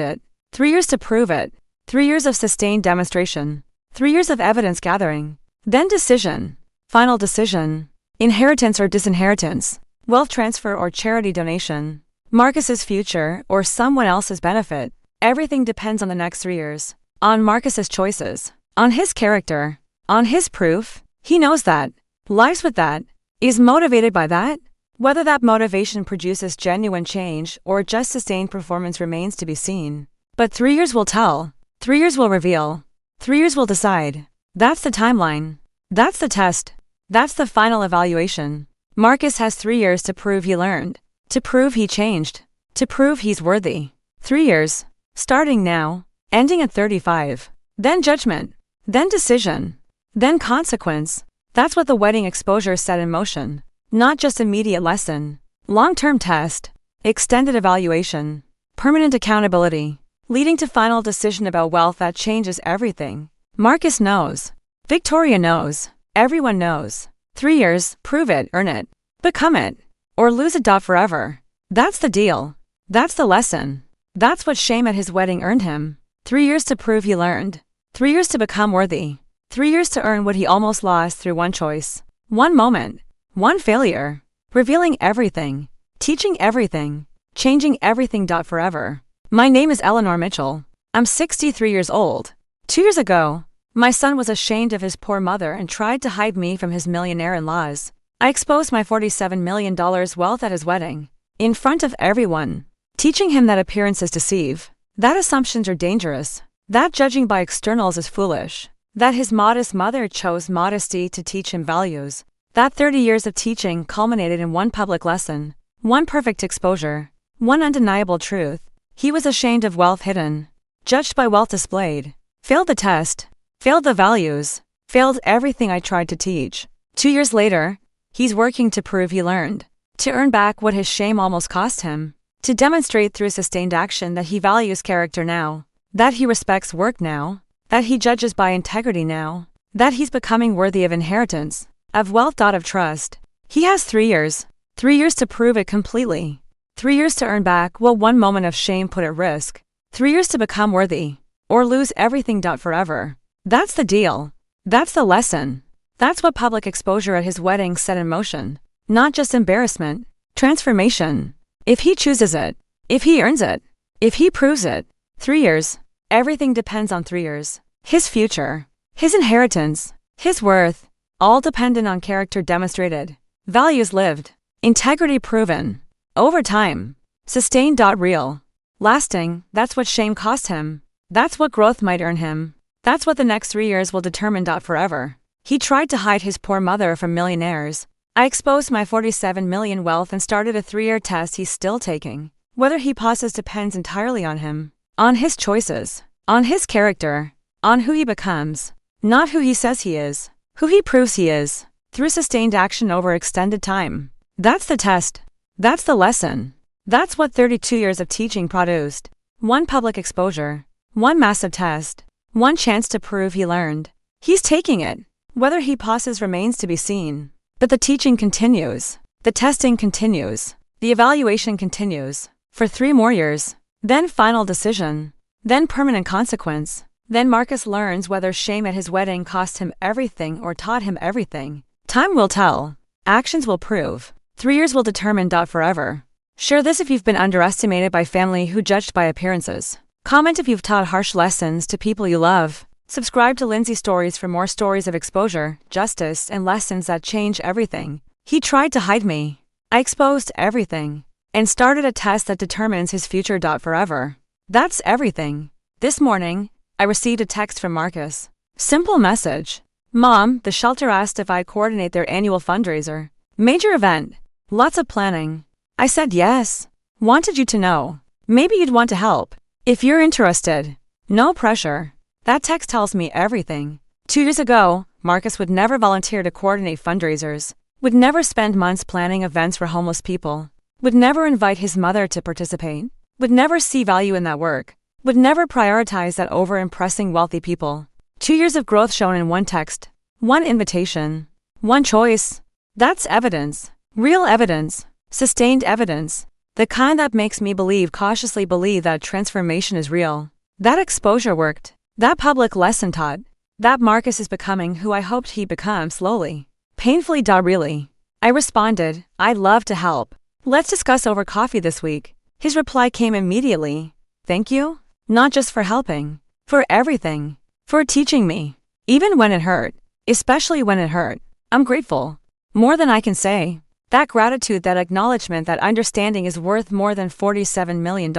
it. 3 years to prove it. 3 years of sustained demonstration. 3 years of evidence gathering. Then decision. Final decision. Inheritance or disinheritance. Wealth transfer or charity donation. Marcus's future or someone else's benefit. Everything depends on the next 3 years. On Marcus's choices. On his character. On his proof. He knows that. Lives with that. Is motivated by that. Whether that motivation produces genuine change or just sustained performance remains to be seen. But 3 years will tell. 3 years will reveal. 3 years will decide. That's the timeline. That's the test. That's the final evaluation. Marcus has 3 years to prove he learned. To prove he changed. To prove he's worthy. 3 years. Starting now. Ending at 35. Then judgment. Then decision. Then consequence. That's what the wedding exposure set in motion. Not just immediate lesson. Long-term test. Extended evaluation. Permanent accountability. Leading to final decision about wealth that changes everything. Marcus knows. Victoria knows. Everyone knows. 3 years, prove it, earn it. Become it. Or lose it. Forever. That's the deal. That's the lesson. That's what shame at his wedding earned him. 3 years to prove he learned. 3 years to become worthy. 3 years to earn what he almost lost through one choice. One moment. One failure. Revealing everything. Teaching everything. Changing everything. Forever. My name is Eleanor Mitchell. I'm 63 years old. 2 years ago, my son was ashamed of his poor mother and tried to hide me from his millionaire in-laws. I exposed my $47 million wealth at his wedding. In front of everyone. Teaching him that appearances deceive. That assumptions are dangerous. That judging by externals is foolish. That his modest mother chose modesty to teach him values. That 30 years of teaching culminated in one public lesson. One perfect exposure. One undeniable truth. He was ashamed of wealth hidden. Judged by wealth displayed. Failed the test. Failed the values. Failed everything I tried to teach. 2 years later, he's working to prove he learned. To earn back what his shame almost cost him. To demonstrate through sustained action that he values character now. That he respects work now. That he judges by integrity now. That he's becoming worthy of inheritance. Of wealth. Of trust. He has 3 years. 3 years to prove it completely. 3 years to earn back what one moment of shame put at risk. 3 years to become worthy. Or lose everything. Forever. That's the deal. That's the lesson. That's what public exposure at his wedding set in motion. Not just embarrassment. Transformation. If he chooses it. If he earns it. If he proves it. 3 years. Everything depends on 3 years. His future. His inheritance. His worth. All dependent on character demonstrated. Values lived. Integrity proven. Over time. Sustained. Real. Lasting. That's what shame cost him. That's what growth might earn him. That's what the next 3 years will determine. Forever. He tried to hide his poor mother from millionaires. I exposed my $47 million wealth and started a 3-year test he's still taking. Whether he passes depends entirely on him. On his choices. On his character. On who he becomes. Not who he says he is. Who he proves he is. Through sustained action over extended time. That's the test. That's the lesson. That's what 32 years of teaching produced. One public exposure. One massive test. One chance to prove he learned. He's taking it. Whether he passes remains to be seen. But the teaching continues. The testing continues. The evaluation continues. For 3 more years. Then final decision. Then permanent consequence. Then Marcus learns whether shame at his wedding cost him everything or taught him everything. Time will tell. Actions will prove. 3 years will determine. Forever. Share this if you've been underestimated by family who judged by appearances. Comment if you've taught harsh lessons to people you love. Subscribe to Lindsay Stories for more stories of exposure, justice, and lessons that change everything. He tried to hide me. I exposed everything. And started a test that determines his future. Forever. That's everything. This morning, I received a text from Marcus. Simple message. Mom, the shelter asked if I'd coordinate their annual fundraiser. Major event. Lots of planning. I said yes. Wanted you to know. Maybe you'd want to help. If you're interested. No pressure. That text tells me everything. 2 years ago, Marcus would never volunteer to coordinate fundraisers. Would never spend months planning events for homeless people. Would never invite his mother to participate. would never see value in that work, would never prioritize that over impressing wealthy people. 2 years of growth shown in one text, one invitation, one choice. That's evidence. Real evidence. Sustained evidence. The kind that makes me cautiously believe that transformation is real. That exposure worked. That public lesson taught. That Marcus is becoming who I hoped he'd become slowly. Painfully. Really. I responded, I'd love to help. Let's discuss over coffee this week. His reply came immediately. Thank you? Not just for helping. For everything. For teaching me. Even when it hurt. Especially when it hurt. I'm grateful. More than I can say. That gratitude, that acknowledgement, that understanding is worth more than $47 million.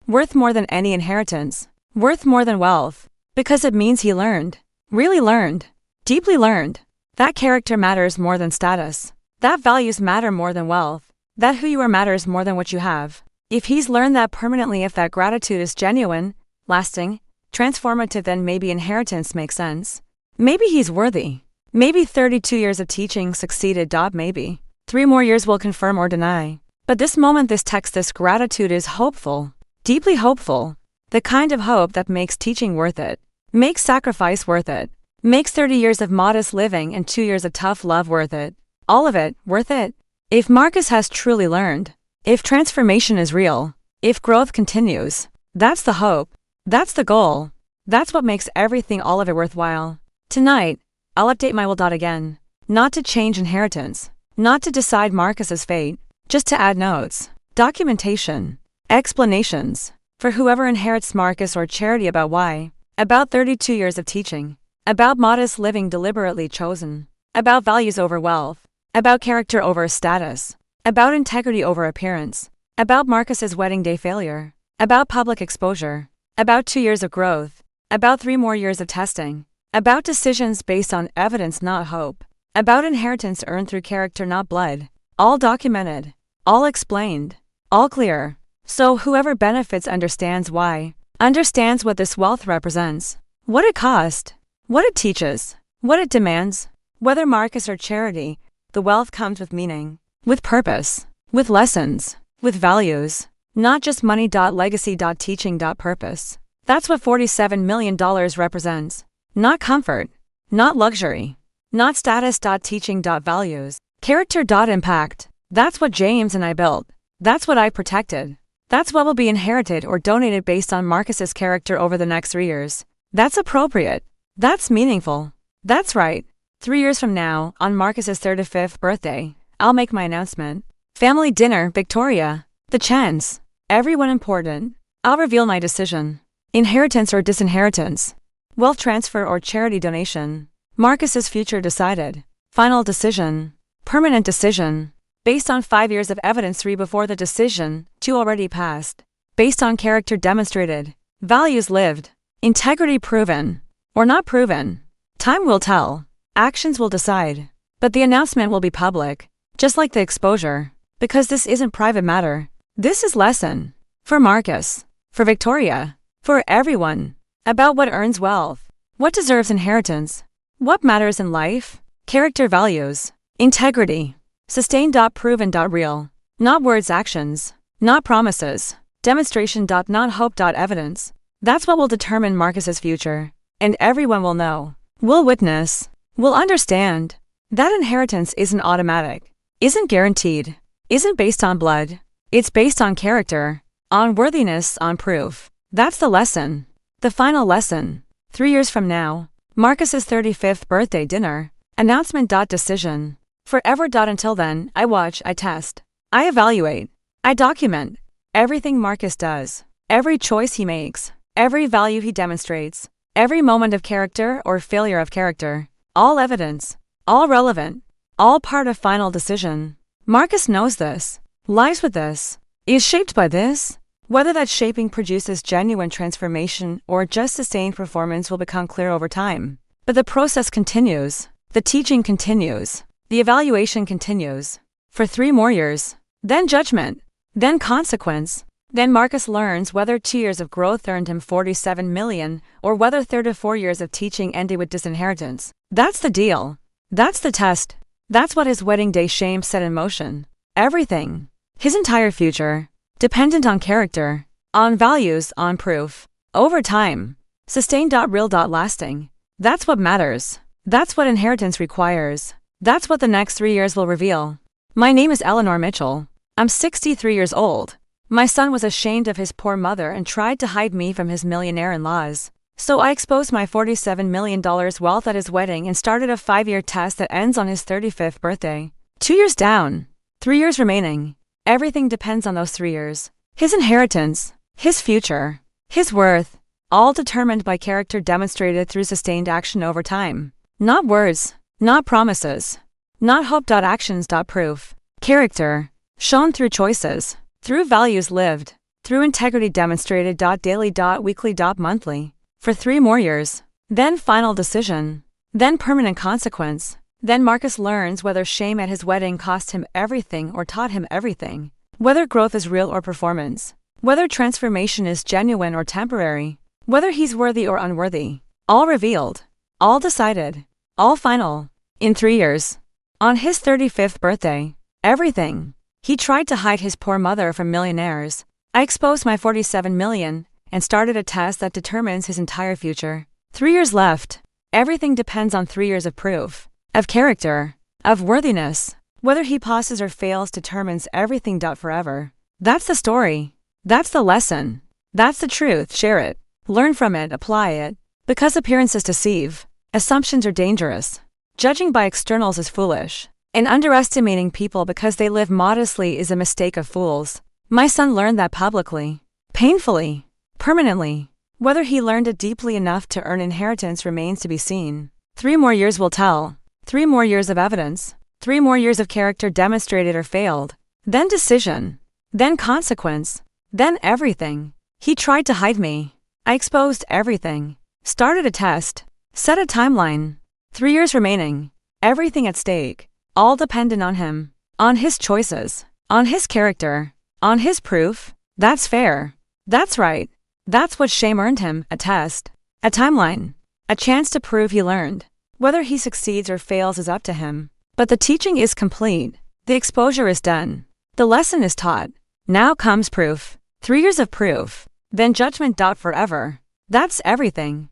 Worth more than any inheritance. Worth more than wealth. Because it means he learned. Really learned. Deeply learned. That character matters more than status. That values matter more than wealth. That who you are matters more than what you have. If he's learned that permanently, if that gratitude is genuine, lasting, transformative, then maybe inheritance makes sense. Maybe he's worthy. Maybe 32 years of teaching succeeded. Maybe 3 more years will confirm or deny. But this moment, this text, this gratitude is hopeful. Deeply hopeful. The kind of hope that makes teaching worth it. Makes sacrifice worth it. Makes 30 years of modest living and 2 years of tough love worth it. All of it, worth it. If Marcus has truly learned, if transformation is real, if growth continues, that's the hope, that's the goal, that's what makes everything, all of it, worthwhile. Tonight, I'll update my will. Again, not to change inheritance, not to decide Marcus's fate, just to add notes, documentation, explanations, for whoever inherits Marcus or charity, about why, about 32 years of teaching, about modest living deliberately chosen, about values over wealth, about character over status, about integrity over appearance, about Marcus's wedding day failure, about public exposure, about 2 years of growth, about 3 more years of testing, about decisions based on evidence, not hope, about inheritance earned through character, not blood, all documented, all explained, all clear. So whoever benefits understands why, understands what this wealth represents, what it cost, what it teaches, what it demands. Whether Marcus or charity, the wealth comes with meaning, with purpose, with lessons, with values, not just money. Legacy. Teaching. Purpose. That's what $47 million represents. Not comfort, not luxury, not status. Teaching. Values. Character. Impact. That's what James and I built. That's what I protected. That's what will be inherited or donated based on Marcus's character over the next 3 years. That's appropriate. That's meaningful. That's right. 3 years from now, on Marcus's 35th birthday, I'll make my announcement. Family dinner, Victoria. The Chens. Everyone important. I'll reveal my decision. Inheritance or disinheritance. Wealth transfer or charity donation. Marcus's future decided. Final decision. Permanent decision. Based on 5 years of evidence, 3 before the decision, 2 already passed. Based on character demonstrated. Values lived. Integrity proven. Or not proven. Time will tell. Actions will decide. But the announcement will be public. Just like the exposure. Because this isn't private matter. This is lesson. For Marcus. For Victoria. For everyone. About what earns wealth. What deserves inheritance. What matters in life. Character, values. Integrity. Sustained. Proven. Real. Not words, actions. Not promises. Demonstration. Not hope. Evidence. That's what will determine Marcus's future. And everyone will know. Will witness. Will understand. That inheritance isn't automatic. Isn't guaranteed. Isn't based on blood. It's based on character. On worthiness. On proof. That's the lesson. The final lesson. 3 years from now. Marcus's 35th birthday dinner. Announcement. Decision. Forever. Until then, I watch, I test. I evaluate. I document. Everything Marcus does. Every choice he makes. Every value he demonstrates. Every moment of character or failure of character. All evidence. All relevant. All part of final decision. Marcus knows this. Lives with this. Is shaped by this. Whether that shaping produces genuine transformation or just sustained performance will become clear over time. But the process continues. The teaching continues. The evaluation continues. For 3 more years. Then judgment. Then consequence. Then Marcus learns whether 2 years of growth earned him $47 million or whether 34 years of teaching ended with disinheritance. That's the deal. That's the test. That's what his wedding day shame set in motion. Everything. His entire future. Dependent on character, on values, on proof. Over time. Sustained. Real. Lasting. That's what matters. That's what inheritance requires. That's what the next 3 years will reveal. My name is Eleanor Mitchell. I'm 63 years old. My son was ashamed of his poor mother and tried to hide me from his millionaire in-laws. So I exposed my $47 million wealth at his wedding and started a 5-year test that ends on his 35th birthday. 2 years down. 3 years remaining. Everything depends on those 3 years. His inheritance, his future, his worth, all determined by character demonstrated through sustained action over time. Not words, not promises, not hope. Actions. Proof. Character, shown through choices, through values lived, through integrity demonstrated. Daily. Weekly. Monthly. For 3 more years. Then final decision. Then permanent consequence. Then Marcus learns whether shame at his wedding cost him everything or taught him everything. Whether growth is real or performance. Whether transformation is genuine or temporary. Whether he's worthy or unworthy. All revealed. All decided. All final. In 3 years. On his 35th birthday. Everything. He tried to hide his poor mother from millionaires. I exposed my $47 million and started a test that determines his entire future. 3 years left. Everything depends on 3 years of proof. Of character. Of worthiness. Whether he passes or fails determines everything. Forever. That's the story. That's the lesson. That's the truth. Share it. Learn from it. Apply it. Because appearances deceive. Assumptions are dangerous. Judging by externals is foolish. And underestimating people because they live modestly is a mistake of fools. My son learned that publicly. Painfully. Permanently. Whether he learned it deeply enough to earn inheritance remains to be seen. 3 more years will tell. 3 more years of evidence. 3 more years of character demonstrated or failed. Then decision. Then consequence. Then everything. He tried to hide me. I exposed everything. Started a test. Set a timeline. 3 years remaining. Everything at stake. All dependent on him. On his choices. On his character. On his proof. That's fair. That's right. That's what shame earned him. A test. A timeline. A chance to prove he learned. Whether he succeeds or fails is up to him. But the teaching is complete. The exposure is done. The lesson is taught. Now comes proof. 3 years of proof. Then judgment. Forever. That's everything.